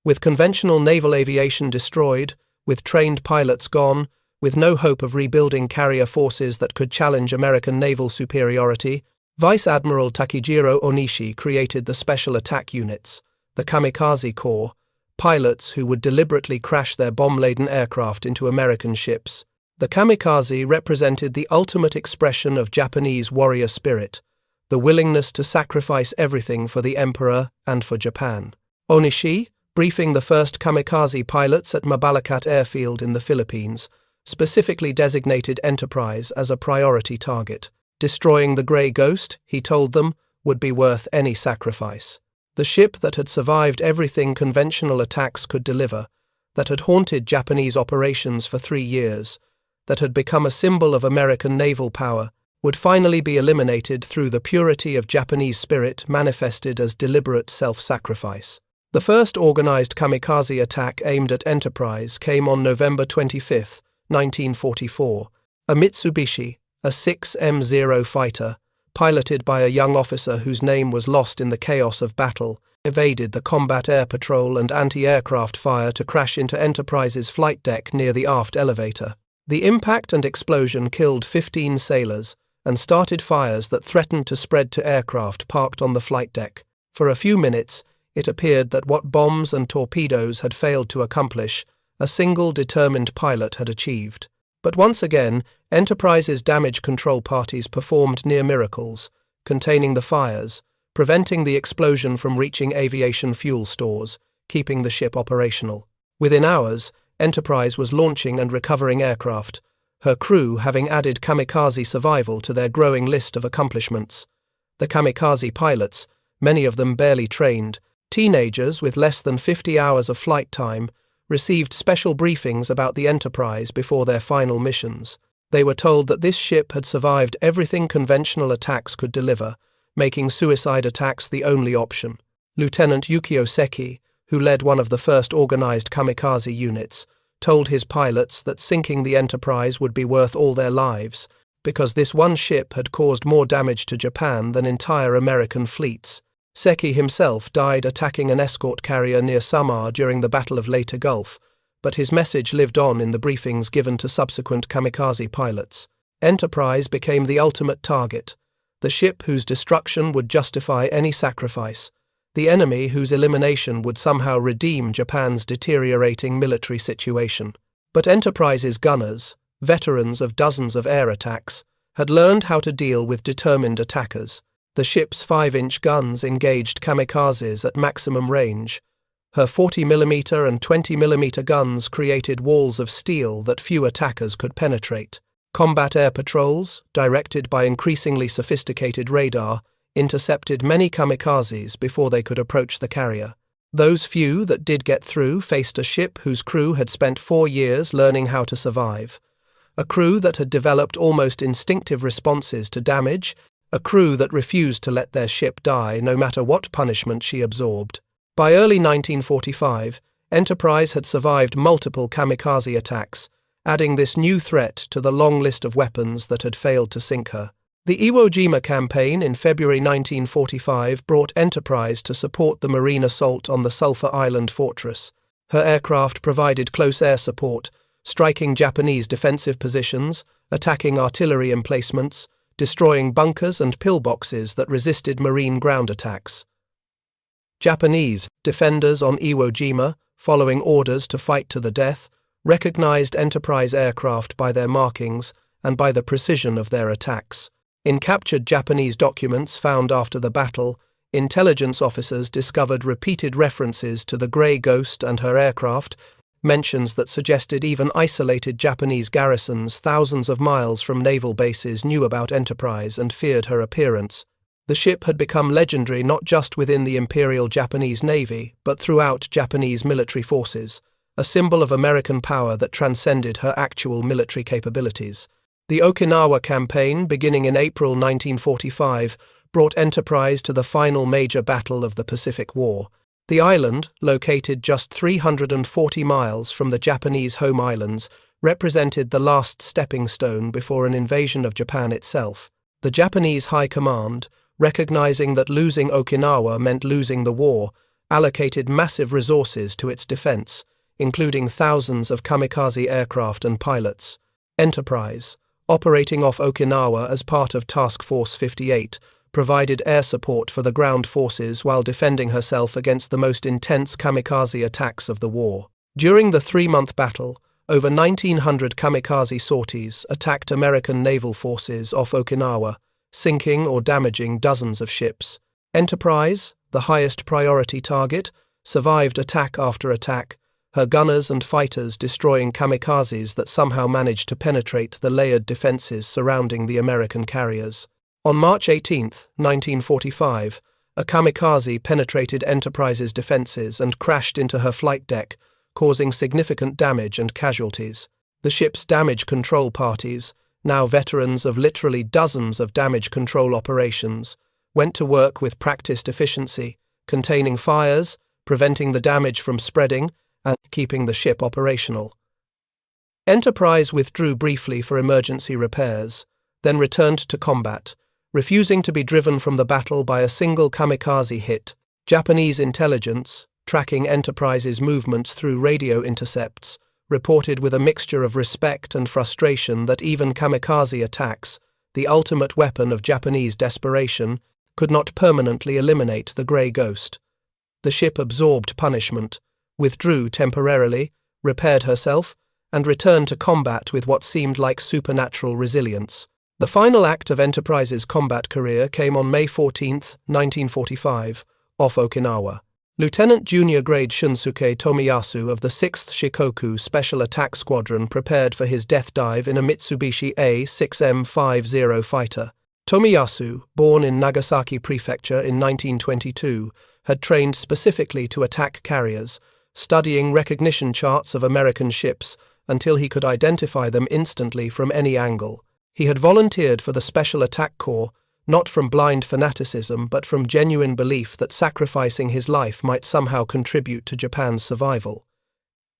With conventional naval aviation destroyed, with trained pilots gone, with no hope of rebuilding carrier forces that could challenge American naval superiority, Vice Admiral Takejiro Onishi created the Special Attack Units, the Kamikaze Corps, pilots who would deliberately crash their bomb-laden aircraft into American ships. The kamikaze represented the ultimate expression of Japanese warrior spirit, the willingness to sacrifice everything for the emperor and for Japan. Onishi, briefing the first kamikaze pilots at Mabalacat Airfield in the Philippines, specifically designated Enterprise as a priority target. Destroying the Grey Ghost, he told them, would be worth any sacrifice. The ship that had survived everything conventional attacks could deliver, that had haunted Japanese operations for 3 years, that had become a symbol of American naval power, would finally be eliminated through the purity of Japanese spirit manifested as deliberate self-sacrifice. The first organized kamikaze attack aimed at Enterprise came on November 25, 1944. A Mitsubishi, a 6M0 fighter, piloted by a young officer whose name was lost in the chaos of battle, evaded the combat air patrol and anti-aircraft fire to crash into Enterprise's flight deck near the aft elevator. The impact and explosion killed 15 sailors and started fires that threatened to spread to aircraft parked on the flight deck. For a few minutes, it appeared that what bombs and torpedoes had failed to accomplish, a single determined pilot had achieved. But once again, Enterprise's damage control parties performed near miracles, containing the fires, preventing the explosion from reaching aviation fuel stores, keeping the ship operational. Within hours, Enterprise was launching and recovering aircraft, her crew having added kamikaze survival to their growing list of accomplishments. The kamikaze pilots, many of them barely trained, teenagers with less than 50 hours of flight time, received special briefings about the Enterprise before their final missions. They were told that this ship had survived everything conventional attacks could deliver, making suicide attacks the only option. Lieutenant Yukio Seki, who led one of the first organized kamikaze units, told his pilots that sinking the Enterprise would be worth all their lives, because this one ship had caused more damage to Japan than entire American fleets. Seki himself died attacking an escort carrier near Samar during the Battle of Leyte Gulf, but his message lived on in the briefings given to subsequent kamikaze pilots. Enterprise became the ultimate target, the ship whose destruction would justify any sacrifice, the enemy whose elimination would somehow redeem Japan's deteriorating military situation. But Enterprise's gunners, veterans of dozens of air attacks, had learned how to deal with determined attackers. The ship's 5-inch guns engaged kamikazes at maximum range. Her 40mm and 20mm guns created walls of steel that few attackers could penetrate. Combat air patrols, directed by increasingly sophisticated radar, intercepted many kamikazes before they could approach the carrier. Those few that did get through faced a ship whose crew had spent 4 years learning how to survive. A crew that had developed almost instinctive responses to damage, a crew that refused to let their ship die no matter what punishment she absorbed. By early 1945, Enterprise had survived multiple kamikaze attacks, adding this new threat to the long list of weapons that had failed to sink her. The Iwo Jima campaign in February 1945 brought Enterprise to support the marine assault on the Sulphur Island fortress. Her aircraft provided close air support, striking Japanese defensive positions, attacking artillery emplacements, destroying bunkers and pillboxes that resisted marine ground attacks. Japanese defenders on Iwo Jima, following orders to fight to the death, recognized Enterprise aircraft by their markings and by the precision of their attacks. In captured Japanese documents found after the battle, intelligence officers discovered repeated references to the Grey Ghost and her aircraft, mentions that suggested even isolated Japanese garrisons thousands of miles from naval bases knew about Enterprise and feared her appearance. The ship had become legendary not just within the Imperial Japanese Navy, but throughout Japanese military forces, a symbol of American power that transcended her actual military capabilities. The Okinawa campaign, beginning in April 1945, brought Enterprise to the final major battle of the Pacific War. The island, located just 340 miles from the Japanese home islands, represented the last stepping stone before an invasion of Japan itself. The Japanese High Command, recognizing that losing Okinawa meant losing the war, allocated massive resources to its defense, including thousands of kamikaze aircraft and pilots. Enterprise, operating off Okinawa as part of Task Force 58, provided air support for the ground forces while defending herself against the most intense kamikaze attacks of the war. During the 3-month battle, over 1,900 kamikaze sorties attacked American naval forces off Okinawa, sinking or damaging dozens of ships. Enterprise, the highest priority target, survived attack after attack, her gunners and fighters destroying kamikazes that somehow managed to penetrate the layered defenses surrounding the American carriers. On March 18, 1945, a kamikaze penetrated Enterprise's defenses and crashed into her flight deck, causing significant damage and casualties. The ship's damage control parties, now veterans of literally dozens of damage control operations, went to work with practiced efficiency, containing fires, preventing the damage from spreading, and keeping the ship operational. Enterprise withdrew briefly for emergency repairs, then returned to combat, refusing to be driven from the battle by a single kamikaze hit. Japanese intelligence, tracking Enterprise's movements through radio intercepts, reported with a mixture of respect and frustration that even kamikaze attacks, the ultimate weapon of Japanese desperation, could not permanently eliminate the Grey Ghost. The ship absorbed punishment, withdrew temporarily, repaired herself, and returned to combat with what seemed like supernatural resilience. The final act of Enterprise's combat career came on May 14, 1945, off Okinawa. Lieutenant Junior Grade Shunsuke Tomiyasu of the 6th Shikoku Special Attack Squadron prepared for his death dive in a Mitsubishi A-6M50 fighter. Tomiyasu, born in Nagasaki Prefecture in 1922, had trained specifically to attack carriers, studying recognition charts of American ships until he could identify them instantly from any angle. He had volunteered for the Special Attack Corps, not from blind fanaticism but from genuine belief that sacrificing his life might somehow contribute to Japan's survival.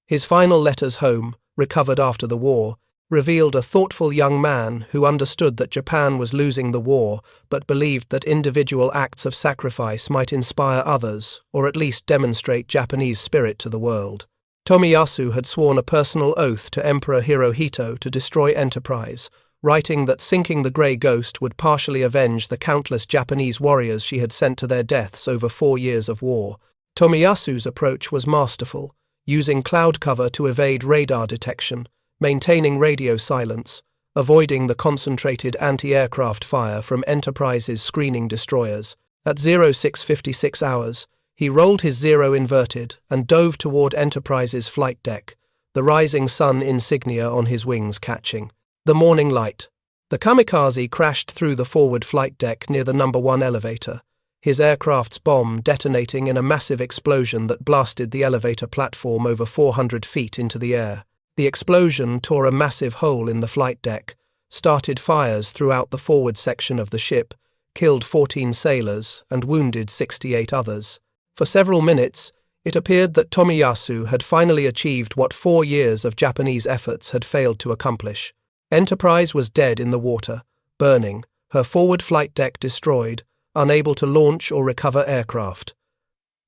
His final letters home, recovered after the war, revealed a thoughtful young man who understood that Japan was losing the war but believed that individual acts of sacrifice might inspire others or at least demonstrate Japanese spirit to the world. Tomiyasu had sworn a personal oath to Emperor Hirohito to destroy Enterprise, writing that sinking the Grey Ghost would partially avenge the countless Japanese warriors she had sent to their deaths over 4 years of war. Tomiyasu's approach was masterful, using cloud cover to evade radar detection, maintaining radio silence, avoiding the concentrated anti-aircraft fire from Enterprise's screening destroyers. At 0656 hours, he rolled his zero inverted and dove toward Enterprise's flight deck, the rising sun insignia on his wings catching. The morning light. The kamikaze crashed through the forward flight deck near the No. 1 elevator, his aircraft's bomb detonating in a massive explosion that blasted the elevator platform over 400 feet into the air. The explosion tore a massive hole in the flight deck, started fires throughout the forward section of the ship, killed 14 sailors and wounded 68 others. For several minutes, it appeared that Tomiyasu had finally achieved what 4 years of Japanese efforts had failed to accomplish. Enterprise was dead in the water, burning, her forward flight deck destroyed, unable to launch or recover aircraft.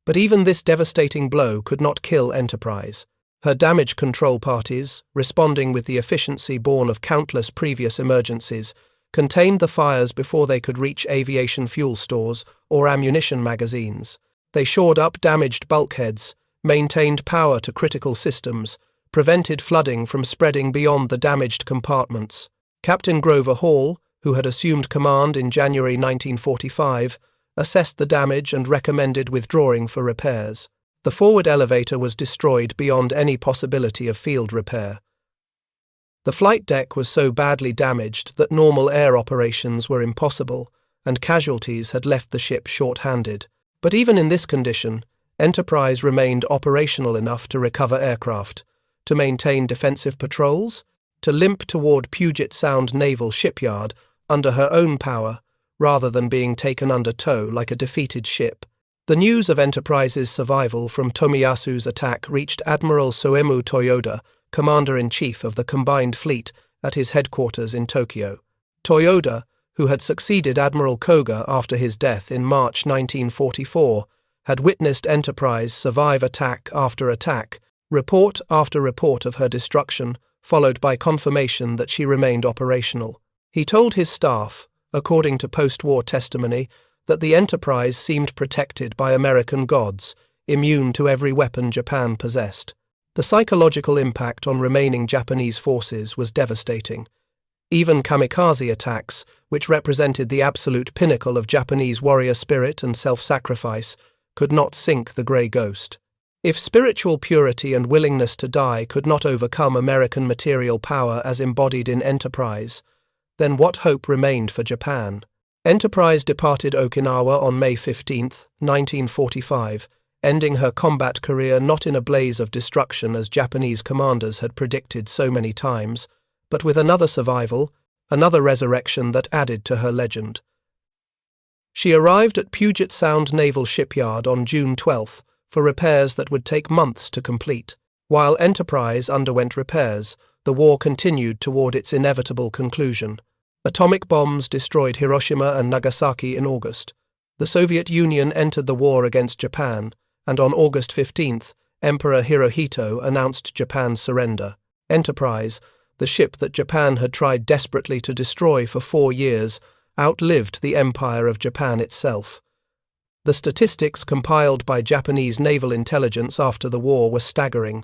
But even this devastating blow could not kill Enterprise. Her damage control parties, responding with the efficiency born of countless previous emergencies, contained the fires before they could reach aviation fuel stores or ammunition magazines. They shored up damaged bulkheads, maintained power to critical systems, prevented flooding from spreading beyond the damaged compartments. Captain Grover Hall, who had assumed command in January 1945, assessed the damage and recommended withdrawing for repairs. The forward elevator was destroyed beyond any possibility of field repair. The flight deck was so badly damaged that normal air operations were impossible, and casualties had left the ship short-handed. But even in this condition, Enterprise remained operational enough to recover aircraft, to maintain defensive patrols, to limp toward Puget Sound Naval Shipyard under her own power, rather than being taken under tow like a defeated ship. The news of Enterprise's survival from Tomiyasu's attack reached Admiral Soemu Toyoda, Commander-in-Chief of the Combined Fleet, at his headquarters in Tokyo. Toyoda, who had succeeded Admiral Koga after his death in March 1944, had witnessed Enterprise survive attack after attack, report after report of her destruction, followed by confirmation that she remained operational. He told his staff, according to post-war testimony, that the Enterprise seemed protected by American gods, immune to every weapon Japan possessed. The psychological impact on remaining Japanese forces was devastating. Even kamikaze attacks, which represented the absolute pinnacle of Japanese warrior spirit and self-sacrifice, could not sink the Grey Ghost. If spiritual purity and willingness to die could not overcome American material power as embodied in Enterprise, then what hope remained for Japan? Enterprise departed Okinawa on May 15, 1945, ending her combat career not in a blaze of destruction as Japanese commanders had predicted so many times, but with another survival, another resurrection that added to her legend. She arrived at Puget Sound Naval Shipyard on June 12 for repairs that would take months to complete. While Enterprise underwent repairs, the war continued toward its inevitable conclusion. Atomic bombs destroyed Hiroshima and Nagasaki in August. The Soviet Union entered the war against Japan, and on August 15, Emperor Hirohito announced Japan's surrender. Enterprise, the ship that Japan had tried desperately to destroy for 4 years, outlived the Empire of Japan itself. The statistics compiled by Japanese naval intelligence after the war were staggering.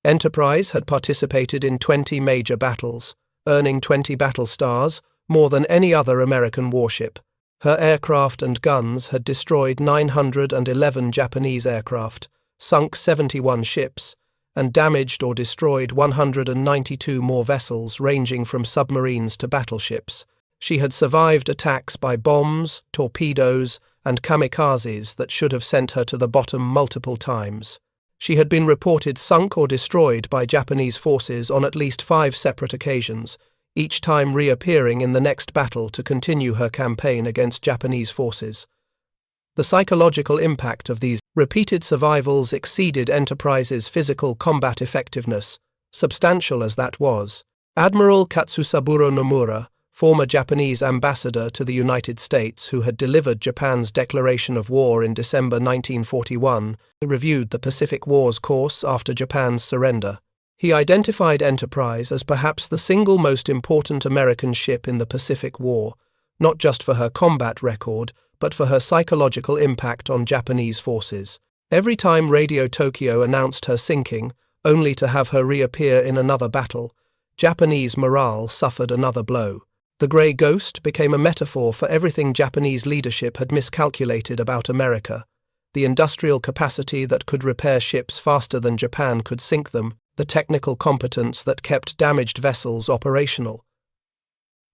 Enterprise had participated in 20 major battles, earning 20 battle stars, more than any other American warship. Her aircraft and guns had destroyed 911 Japanese aircraft, sunk 71 ships, and damaged or destroyed 192 more vessels ranging from submarines to battleships. She had survived attacks by bombs, torpedoes, and kamikazes that should have sent her to the bottom multiple times. She had been reported sunk or destroyed by Japanese forces on at least 5 separate occasions, each time reappearing in the next battle to continue her campaign against Japanese forces. The psychological impact of these repeated survivals exceeded Enterprise's physical combat effectiveness, substantial as that was. Admiral Katsusaburo Nomura, former Japanese ambassador to the United States who had delivered Japan's declaration of war in December 1941, reviewed the Pacific War's course after Japan's surrender. He identified Enterprise as perhaps the single most important American ship in the Pacific War, not just for her combat record, but for her psychological impact on Japanese forces. Every time Radio Tokyo announced her sinking, only to have her reappear in another battle, Japanese morale suffered another blow. The Grey Ghost became a metaphor for everything Japanese leadership had miscalculated about America: the industrial capacity that could repair ships faster than Japan could sink them, the technical competence that kept damaged vessels operational,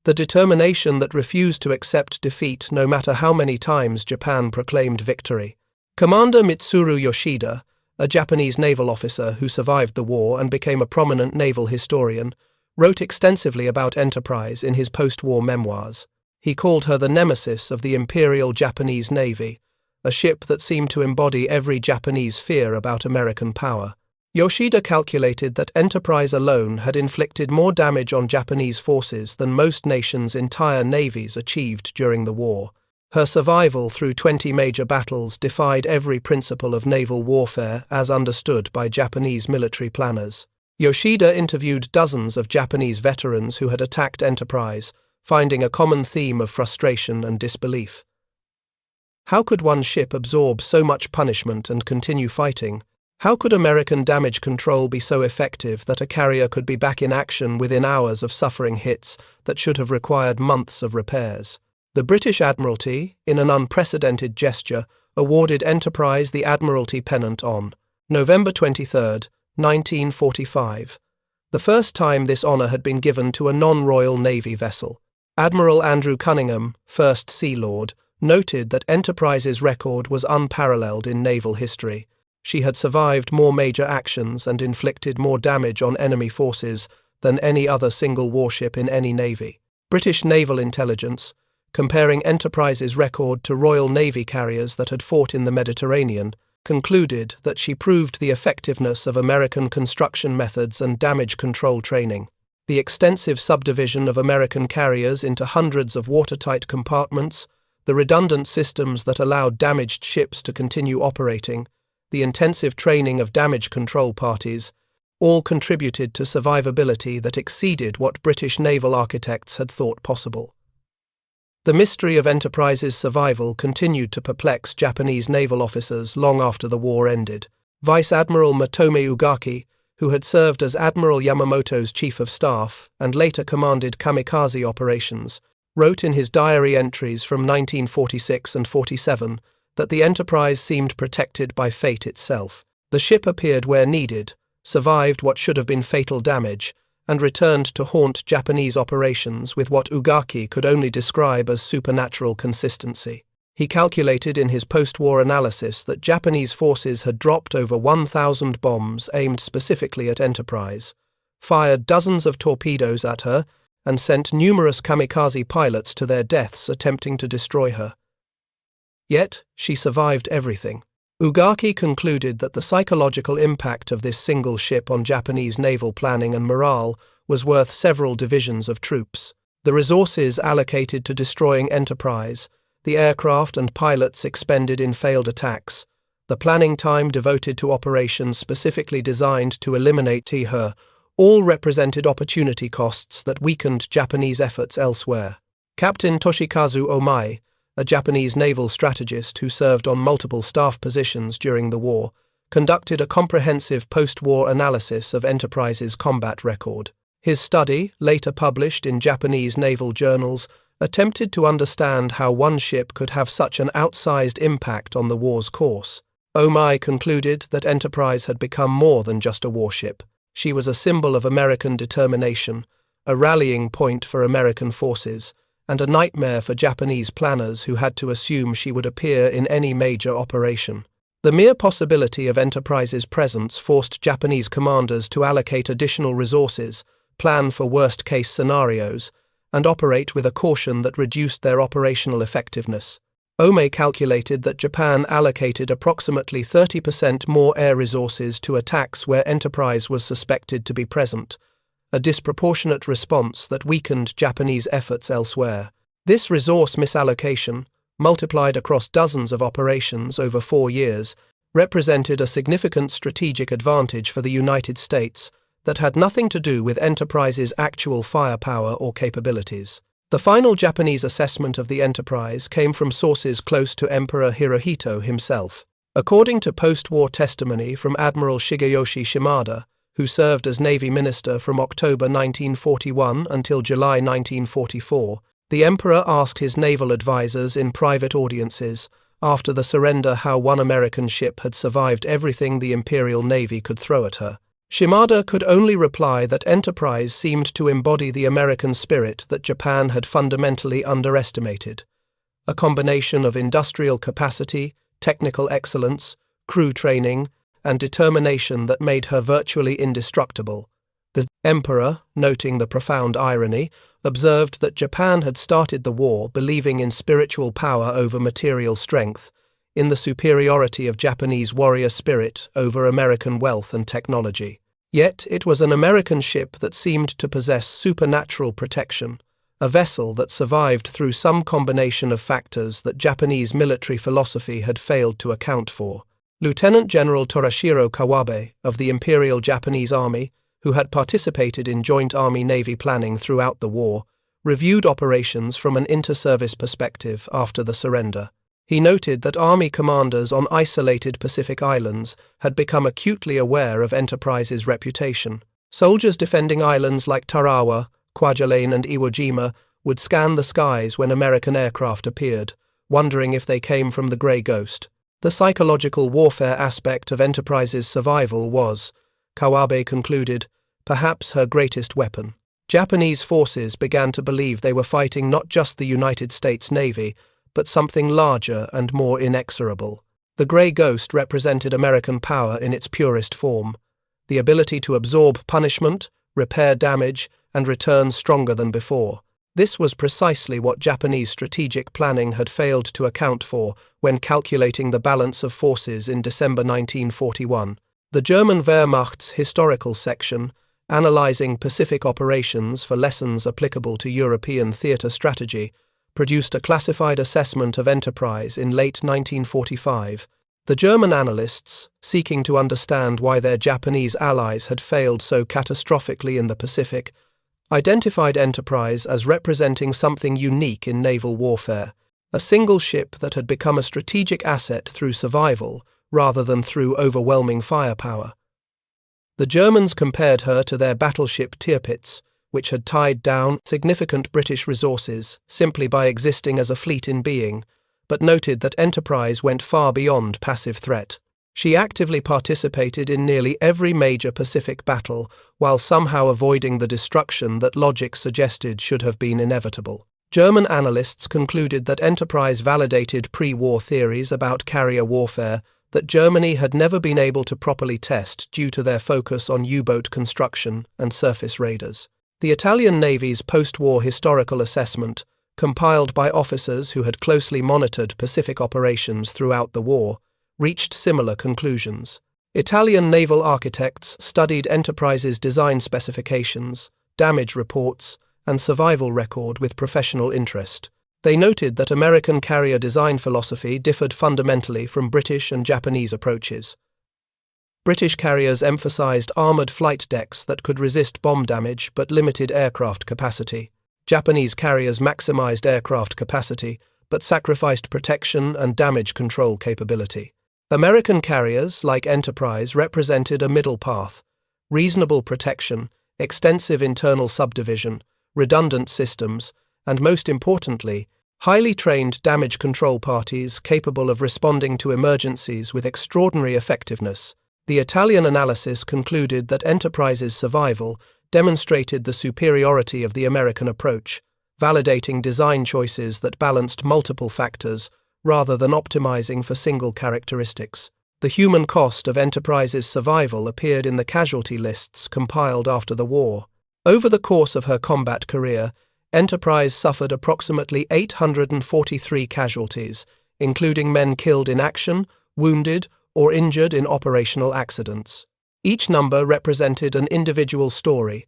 the determination that refused to accept defeat no matter how many times Japan proclaimed victory. Commander Mitsuru Yoshida, a Japanese naval officer who survived the war and became a prominent naval historian, wrote extensively about Enterprise in his post-war memoirs. He called her the nemesis of the Imperial Japanese Navy, a ship that seemed to embody every Japanese fear about American power. Yoshida calculated that Enterprise alone had inflicted more damage on Japanese forces than most nations' entire navies achieved during the war. Her survival through 20 major battles defied every principle of naval warfare as understood by Japanese military planners. Yoshida interviewed dozens of Japanese veterans who had attacked Enterprise, finding a common theme of frustration and disbelief. How could one ship absorb so much punishment and continue fighting? How could American damage control be so effective that a carrier could be back in action within hours of suffering hits that should have required months of repairs? The British Admiralty, in an unprecedented gesture, awarded Enterprise the Admiralty Pennant on November 23, 1945, the first time this honour had been given to a non-Royal Navy vessel. Admiral Andrew Cunningham, First Sea Lord, noted that Enterprise's record was unparalleled in naval history. She had survived more major actions and inflicted more damage on enemy forces than any other single warship in any navy. British naval intelligence, comparing Enterprise's record to Royal Navy carriers that had fought in the Mediterranean, concluded that she proved the effectiveness of American construction methods and damage control training. The extensive subdivision of American carriers into hundreds of watertight compartments, the redundant systems that allowed damaged ships to continue operating, the intensive training of damage control parties, all contributed to survivability that exceeded what British naval architects had thought possible. The mystery of Enterprise's survival continued to perplex Japanese naval officers long after the war ended. Vice Admiral Matome Ugaki, who had served as Admiral Yamamoto's chief of staff and later commanded kamikaze operations, wrote in his diary entries from 1946 and 47 that the Enterprise seemed protected by fate itself. The ship appeared where needed, survived what should have been fatal damage, and returned to haunt Japanese operations with what Ugaki could only describe as supernatural consistency. He calculated in his post-war analysis that Japanese forces had dropped over 1,000 bombs aimed specifically at Enterprise, fired dozens of torpedoes at her, and sent numerous kamikaze pilots to their deaths attempting to destroy her. Yet, she survived everything. Ugaki concluded that the psychological impact of this single ship on Japanese naval planning and morale was worth several divisions of troops. The resources allocated to destroying Enterprise, the aircraft and pilots expended in failed attacks, the planning time devoted to operations specifically designed to eliminate her, all represented opportunity costs that weakened Japanese efforts elsewhere. Captain Toshikazu Omai, a Japanese naval strategist who served on multiple staff positions during the war, conducted a comprehensive post-war analysis of Enterprise's combat record. His study, later published in Japanese naval journals, attempted to understand how one ship could have such an outsized impact on the war's course. Omai concluded that Enterprise had become more than just a warship. She was a symbol of American determination, a rallying point for American forces, and a nightmare for Japanese planners who had to assume she would appear in any major operation. The mere possibility of Enterprise's presence forced Japanese commanders to allocate additional resources, plan for worst-case scenarios, and operate with a caution that reduced their operational effectiveness. Omei calculated that Japan allocated approximately 30% more air resources to attacks where Enterprise was suspected to be present, a disproportionate response that weakened Japanese efforts elsewhere. This resource misallocation, multiplied across dozens of operations over 4 years, represented a significant strategic advantage for the United States that had nothing to do with Enterprise's actual firepower or capabilities. The final Japanese assessment of the Enterprise came from sources close to Emperor Hirohito himself. According to post-war testimony from Admiral Shigeyoshi Shimada, who served as Navy Minister from October 1941 until July 1944, the Emperor asked his naval advisors in private audiences after the surrender how one American ship had survived everything the Imperial Navy could throw at her. Shimada could only reply that Enterprise seemed to embody the American spirit that Japan had fundamentally underestimated, a combination of industrial capacity, technical excellence, crew training, and determination that made her virtually indestructible. The Emperor, noting the profound irony, observed that Japan had started the war believing in spiritual power over material strength, in the superiority of Japanese warrior spirit over American wealth and technology. Yet it was an American ship that seemed to possess supernatural protection, a vessel that survived through some combination of factors that Japanese military philosophy had failed to account for. Lieutenant General Torashiro Kawabe of the Imperial Japanese Army, who had participated in joint Army-Navy planning throughout the war, reviewed operations from an inter-service perspective after the surrender. He noted that Army commanders on isolated Pacific islands had become acutely aware of Enterprise's reputation. Soldiers defending islands like Tarawa, Kwajalein and Iwo Jima would scan the skies when American aircraft appeared, wondering if they came from the Grey Ghost. The psychological warfare aspect of Enterprise's survival was, Kawabe concluded, perhaps her greatest weapon. Japanese forces began to believe they were fighting not just the United States Navy, but something larger and more inexorable. The Grey Ghost represented American power in its purest form, the ability to absorb punishment, repair damage, and return stronger than before. This was precisely what Japanese strategic planning had failed to account for when calculating the balance of forces in December 1941. The German Wehrmacht's historical section, analyzing Pacific operations for lessons applicable to European theater strategy, produced a classified assessment of Enterprise in late 1945. The German analysts, seeking to understand why their Japanese allies had failed so catastrophically in the Pacific, identified Enterprise as representing something unique in naval warfare, a single ship that had become a strategic asset through survival rather than through overwhelming firepower. The Germans compared her to their battleship Tirpitz, which had tied down significant British resources simply by existing as a fleet in being, but noted that Enterprise went far beyond passive threat. She actively participated in nearly every major Pacific battle while somehow avoiding the destruction that logic suggested should have been inevitable. German analysts concluded that Enterprise validated pre-war theories about carrier warfare that Germany had never been able to properly test due to their focus on U-boat construction and surface raiders. The Italian Navy's post-war historical assessment, compiled by officers who had closely monitored Pacific operations throughout the war, reached similar conclusions. Italian naval architects studied Enterprise's design specifications, damage reports, and survival record with professional interest. They noted that American carrier design philosophy differed fundamentally from British and Japanese approaches. British carriers emphasized armored flight decks that could resist bomb damage but limited aircraft capacity. Japanese carriers maximized aircraft capacity but sacrificed protection and damage control capability. American carriers, like Enterprise, represented a middle path: reasonable protection, extensive internal subdivision, redundant systems, and most importantly, highly trained damage control parties capable of responding to emergencies with extraordinary effectiveness. The Italian analysis concluded that Enterprise's survival demonstrated the superiority of the American approach, validating design choices that balanced multiple factors rather than optimizing for single characteristics. The human cost of Enterprise's survival appeared in the casualty lists compiled after the war. Over the course of her combat career, Enterprise suffered approximately 843 casualties, including men killed in action, wounded, or injured in operational accidents. Each number represented an individual story: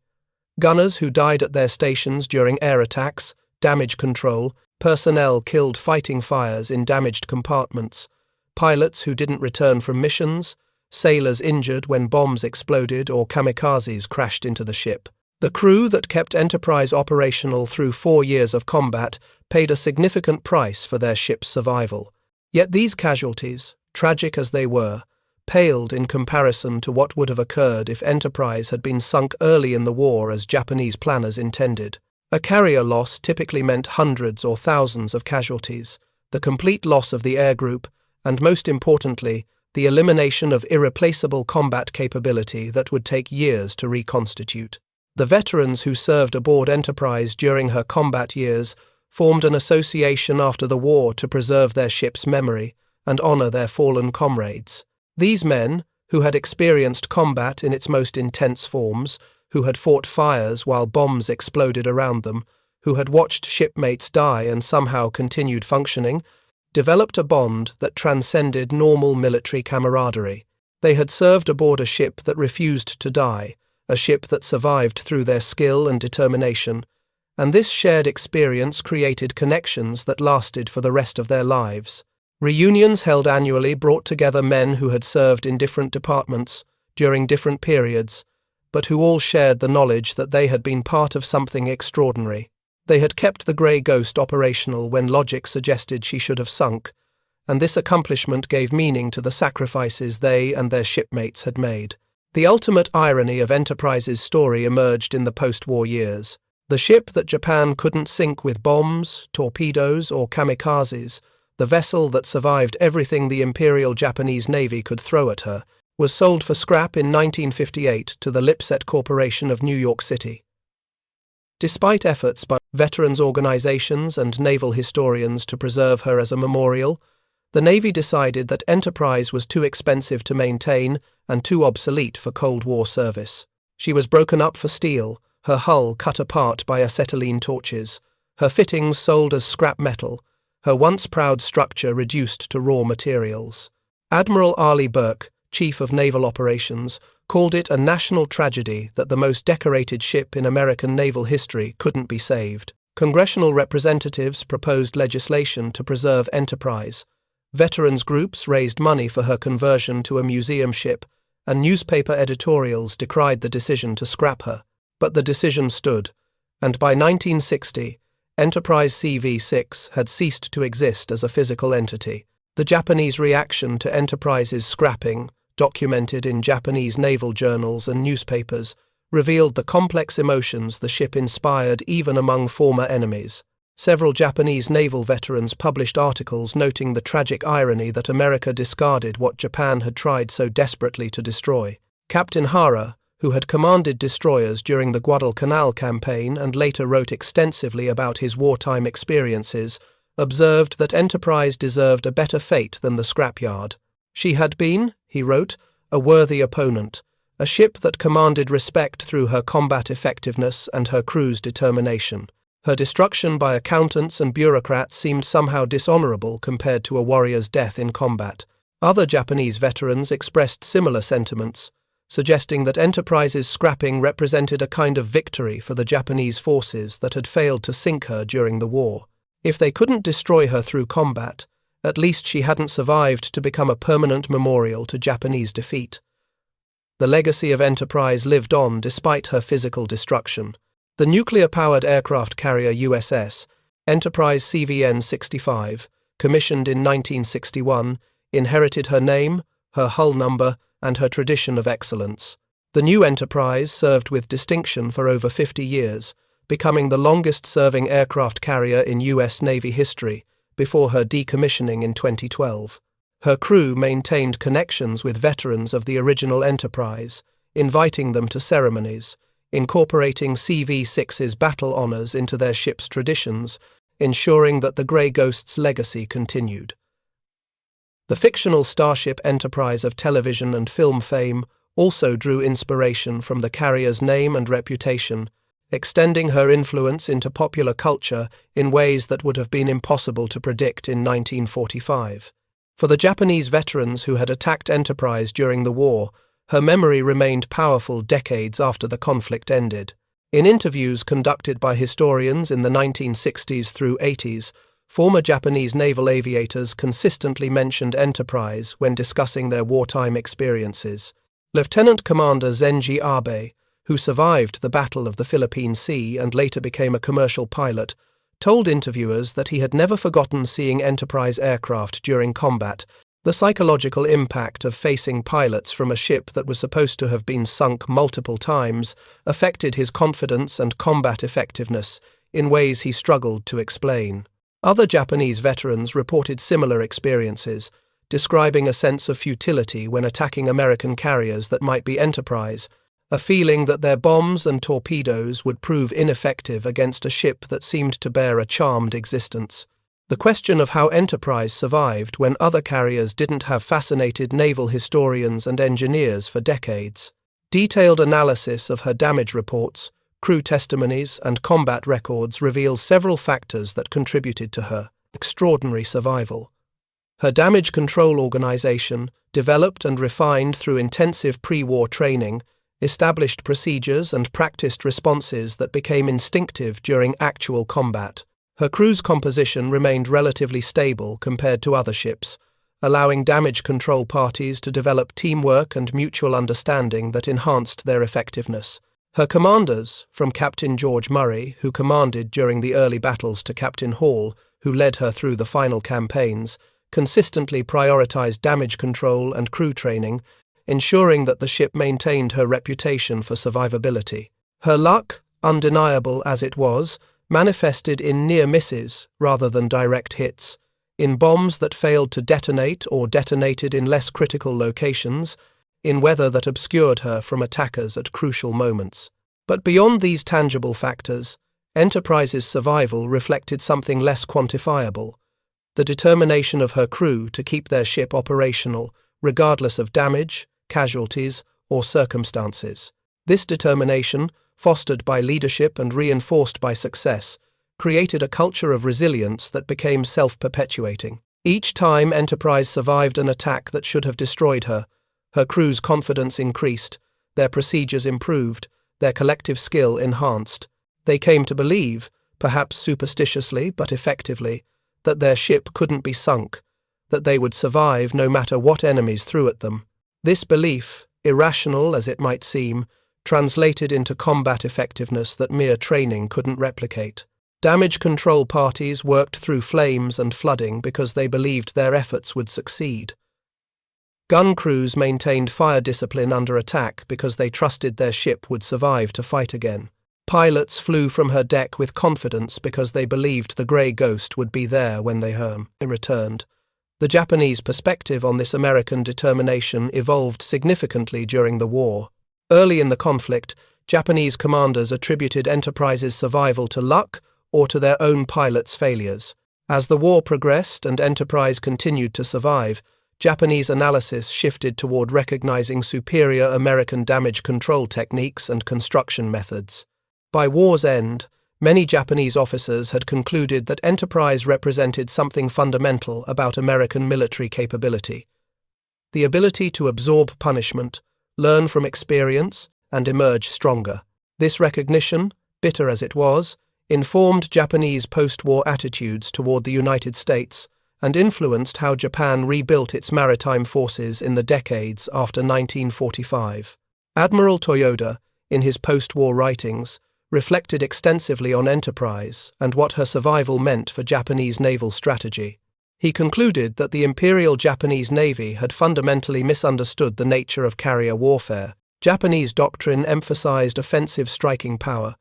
gunners who died at their stations during air attacks, damage control, personnel killed fighting fires in damaged compartments, pilots who didn't return from missions, sailors injured when bombs exploded or kamikazes crashed into the ship. The crew that kept Enterprise operational through 4 years of combat paid a significant price for their ship's survival. Yet these casualties, tragic as they were, paled in comparison to what would have occurred if Enterprise had been sunk early in the war as Japanese planners intended. A carrier loss typically meant hundreds or thousands of casualties, the complete loss of the air group, and most importantly, the elimination of irreplaceable combat capability that would take years to reconstitute. The veterans who served aboard Enterprise during her combat years formed an association after the war to preserve their ship's memory and honor their fallen comrades. These men, who had experienced combat in its most intense forms, who had fought fires while bombs exploded around them, who had watched shipmates die and somehow continued functioning, developed a bond that transcended normal military camaraderie. They had served aboard a ship that refused to die, a ship that survived through their skill and determination, and this shared experience created connections that lasted for the rest of their lives. Reunions held annually brought together men who had served in different departments during different periods, but who all shared the knowledge that they had been part of something extraordinary. They had kept the Grey Ghost operational when logic suggested she should have sunk, and this accomplishment gave meaning to the sacrifices they and their shipmates had made. The ultimate irony of Enterprise's story emerged in the post-war years. The ship that Japan couldn't sink with bombs, torpedoes, or kamikazes, the vessel that survived everything the Imperial Japanese Navy could throw at her, was sold for scrap in 1958 to the Lipset Corporation of New York City. Despite efforts by veterans organizations and naval historians to preserve her as a memorial, the Navy decided that Enterprise was too expensive to maintain and too obsolete for Cold War service. She was broken up for steel, her hull cut apart by acetylene torches, her fittings sold as scrap metal, her once proud structure reduced to raw materials. Admiral Arleigh Burke, Chief of Naval Operations, called it a national tragedy that the most decorated ship in American naval history couldn't be saved. Congressional representatives proposed legislation to preserve Enterprise. Veterans groups raised money for her conversion to a museum ship, and newspaper editorials decried the decision to scrap her. But the decision stood, and by 1960, Enterprise CV-6 had ceased to exist as a physical entity. The Japanese reaction to Enterprise's scrapping, documented in Japanese naval journals and newspapers, revealed the complex emotions the ship inspired even among former enemies. Several Japanese naval veterans published articles noting the tragic irony that America discarded what Japan had tried so desperately to destroy. Captain Hara, who had commanded destroyers during the Guadalcanal campaign and later wrote extensively about his wartime experiences, observed that Enterprise deserved a better fate than the scrapyard. She had been, he wrote, a worthy opponent, a ship that commanded respect through her combat effectiveness and her crew's determination. Her destruction by accountants and bureaucrats seemed somehow dishonorable compared to a warrior's death in combat. Other Japanese veterans expressed similar sentiments, suggesting that Enterprise's scrapping represented a kind of victory for the Japanese forces that had failed to sink her during the war. If they couldn't destroy her through combat, at least she hadn't survived to become a permanent memorial to Japanese defeat. The legacy of Enterprise lived on despite her physical destruction. The nuclear-powered aircraft carrier USS Enterprise CV-6, commissioned in 1961, inherited her name, her hull number, and her tradition of excellence. The new Enterprise served with distinction for over 50 years, becoming the longest-serving aircraft carrier in U.S. Navy history before her decommissioning in 2012. Her crew maintained connections with veterans of the original Enterprise, inviting them to ceremonies, incorporating CV-6's battle honors into their ship's traditions, ensuring that the Grey Ghost's legacy continued. The fictional starship Enterprise of television and film fame also drew inspiration from the carrier's name and reputation, extending her influence into popular culture in ways that would have been impossible to predict in 1945. For the Japanese veterans who had attacked Enterprise during the war, her memory remained powerful decades after the conflict ended. In interviews conducted by historians in the 1960s through 80s, former Japanese naval aviators consistently mentioned Enterprise when discussing their wartime experiences. Lieutenant Commander Zenji Abe, who survived the Battle of the Philippine Sea and later became a commercial pilot, told interviewers that he had never forgotten seeing Enterprise aircraft during combat. The psychological impact of facing pilots from a ship that was supposed to have been sunk multiple times affected his confidence and combat effectiveness in ways he struggled to explain. Other Japanese veterans reported similar experiences, describing a sense of futility when attacking American carriers that might be Enterprise, a feeling that their bombs and torpedoes would prove ineffective against a ship that seemed to bear a charmed existence. The question of how Enterprise survived when other carriers didn't have fascinated naval historians and engineers for decades. Detailed analysis of her damage reports, crew testimonies, and combat records reveals several factors that contributed to her extraordinary survival. Her damage control organization, developed and refined through intensive pre-war training, established procedures and practiced responses that became instinctive during actual combat. Her crew's composition remained relatively stable compared to other ships, allowing damage control parties to develop teamwork and mutual understanding that enhanced their effectiveness. Her commanders, from Captain George Murray, who commanded during the early battles, to Captain Hall, who led her through the final campaigns, consistently prioritized damage control and crew training, ensuring that the ship maintained her reputation for survivability. Her luck, undeniable as it was, manifested in near misses rather than direct hits, in bombs that failed to detonate or detonated in less critical locations, in weather that obscured her from attackers at crucial moments. But beyond these tangible factors, Enterprise's survival reflected something less quantifiable: the determination of her crew to keep their ship operational, regardless of damage, casualties, or circumstances. This determination, fostered by leadership and reinforced by success, created a culture of resilience that became self-perpetuating. Each time Enterprise survived an attack that should have destroyed her, her crew's confidence increased, their procedures improved, their collective skill enhanced. They came to believe, perhaps superstitiously but effectively, that their ship couldn't be sunk, that they would survive no matter what enemies threw at them. This belief, irrational as it might seem, translated into combat effectiveness that mere training couldn't replicate. Damage control parties worked through flames and flooding because they believed their efforts would succeed. Gun crews maintained fire discipline under attack because they trusted their ship would survive to fight again. Pilots flew from her deck with confidence because they believed the Grey Ghost would be there when they returned. The Japanese perspective on this American determination evolved significantly during the war. Early in the conflict, Japanese commanders attributed Enterprise's survival to luck or to their own pilots' failures. As the war progressed and Enterprise continued to survive, Japanese analysis shifted toward recognizing superior American damage control techniques and construction methods. By war's end, many Japanese officers had concluded that Enterprise represented something fundamental about American military capability: the ability to absorb punishment, learn from experience, and emerge stronger. This recognition, bitter as it was, informed Japanese post-war attitudes toward the United States and influenced how Japan rebuilt its maritime forces in the decades after 1945. Admiral Toyoda, in his post-war writings, reflected extensively on Enterprise and what her survival meant for Japanese naval strategy. He concluded that the Imperial Japanese Navy had fundamentally misunderstood the nature of carrier warfare. Japanese doctrine emphasized offensive striking power,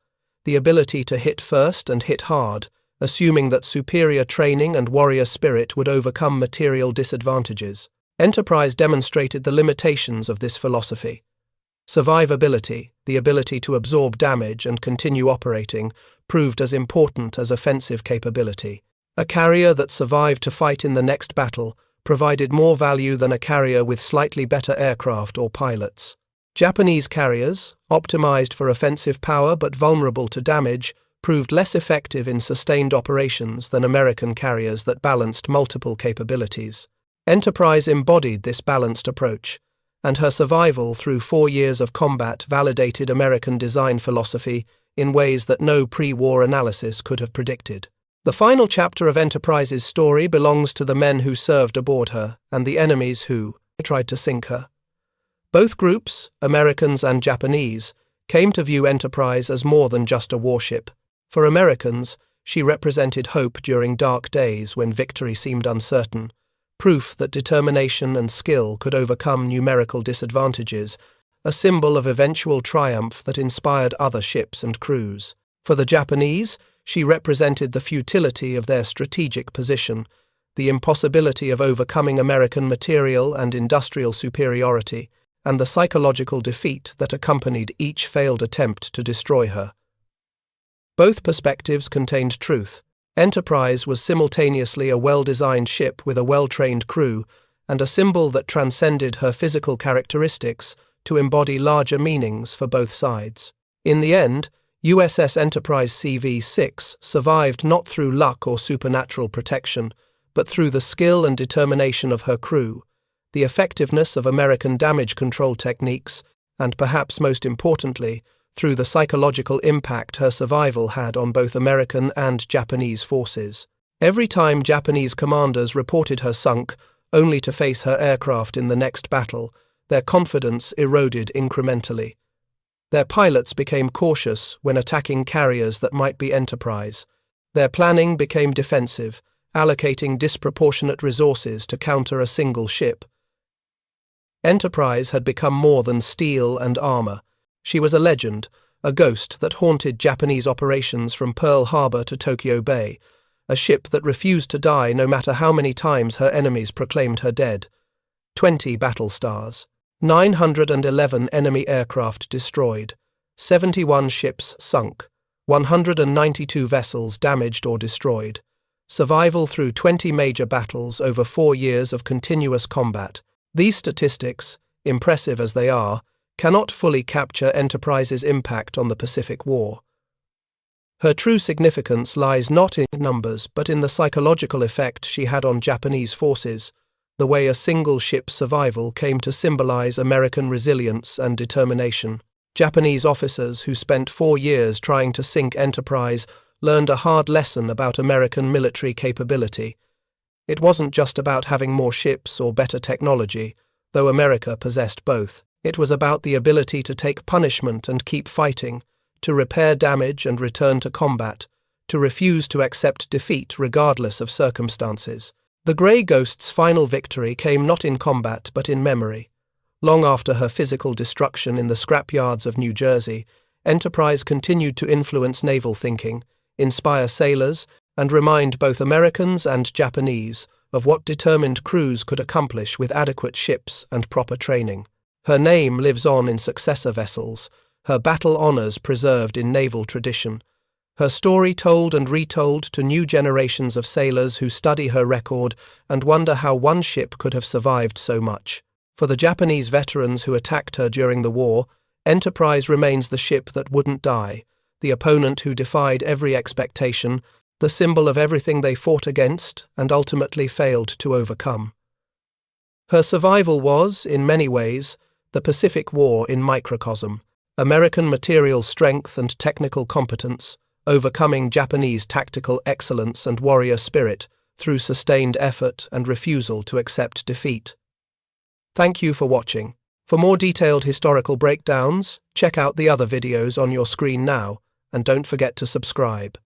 the ability to hit first and hit hard, assuming that superior training and warrior spirit would overcome material disadvantages. Enterprise demonstrated the limitations of this philosophy. Survivability, the ability to absorb damage and continue operating, proved as important as offensive capability. A carrier that survived to fight in the next battle provided more value than a carrier with slightly better aircraft or pilots. Japanese carriers, optimized for offensive power but vulnerable to damage, proved less effective in sustained operations than American carriers that balanced multiple capabilities. Enterprise embodied this balanced approach, and her survival through 4 years of combat validated American design philosophy in ways that no pre-war analysis could have predicted. The final chapter of Enterprise's story belongs to the men who served aboard her and the enemies who tried to sink her. Both groups, Americans and Japanese, came to view Enterprise as more than just a warship. For Americans, she represented hope during dark days when victory seemed uncertain, proof that determination and skill could overcome numerical disadvantages, a symbol of eventual triumph that inspired other ships and crews. For the Japanese, she represented the futility of their strategic position, the impossibility of overcoming American material and industrial superiority, and the psychological defeat that accompanied each failed attempt to destroy her. Both perspectives contained truth. Enterprise was simultaneously a well-designed ship with a well-trained crew and a symbol that transcended her physical characteristics to embody larger meanings for both sides. In the end, USS Enterprise CV-6 survived not through luck or supernatural protection, but through the skill and determination of her crew, the effectiveness of American damage control techniques, and perhaps most importantly, through the psychological impact her survival had on both American and Japanese forces. Every time Japanese commanders reported her sunk, only to face her aircraft in the next battle, their confidence eroded incrementally. Their pilots became cautious when attacking carriers that might be Enterprise. Their planning became defensive, allocating disproportionate resources to counter a single ship. Enterprise had become more than steel and armor. She was a legend, a ghost that haunted Japanese operations from Pearl Harbor to Tokyo Bay, a ship that refused to die no matter how many times her enemies proclaimed her dead. 20 battle stars, 911 enemy aircraft destroyed, 71 ships sunk, 192 vessels damaged or destroyed. Survival through 20 major battles over 4 years of continuous combat. These statistics, impressive as they are, cannot fully capture Enterprise's impact on the Pacific War. Her true significance lies not in numbers but in the psychological effect she had on Japanese forces, the way a single ship's survival came to symbolize American resilience and determination. Japanese officers who spent 4 years trying to sink Enterprise learned a hard lesson about American military capability. It wasn't just about having more ships or better technology, though America possessed both. It was about the ability to take punishment and keep fighting, to repair damage and return to combat, to refuse to accept defeat regardless of circumstances. The Grey Ghost's final victory came not in combat but in memory. Long after her physical destruction in the scrapyards of New Jersey, Enterprise continued to influence naval thinking, inspire sailors, and remind both Americans and Japanese of what determined Cruz could accomplish with adequate ships and proper training. Her name lives on in successor vessels, her battle honors preserved in naval tradition, her story told and retold to new generations of sailors who study her record and wonder how one ship could have survived so much. For the Japanese veterans who attacked her during the war, Enterprise remains the ship that wouldn't die, the opponent who defied every expectation, the symbol of everything they fought against and ultimately failed to overcome. Her survival was, in many ways, the Pacific War in microcosm, American material strength and technical competence, overcoming Japanese tactical excellence and warrior spirit through sustained effort and refusal to accept defeat. Thank you for watching. For more detailed historical breakdowns, check out the other videos on your screen now, and don't forget to subscribe.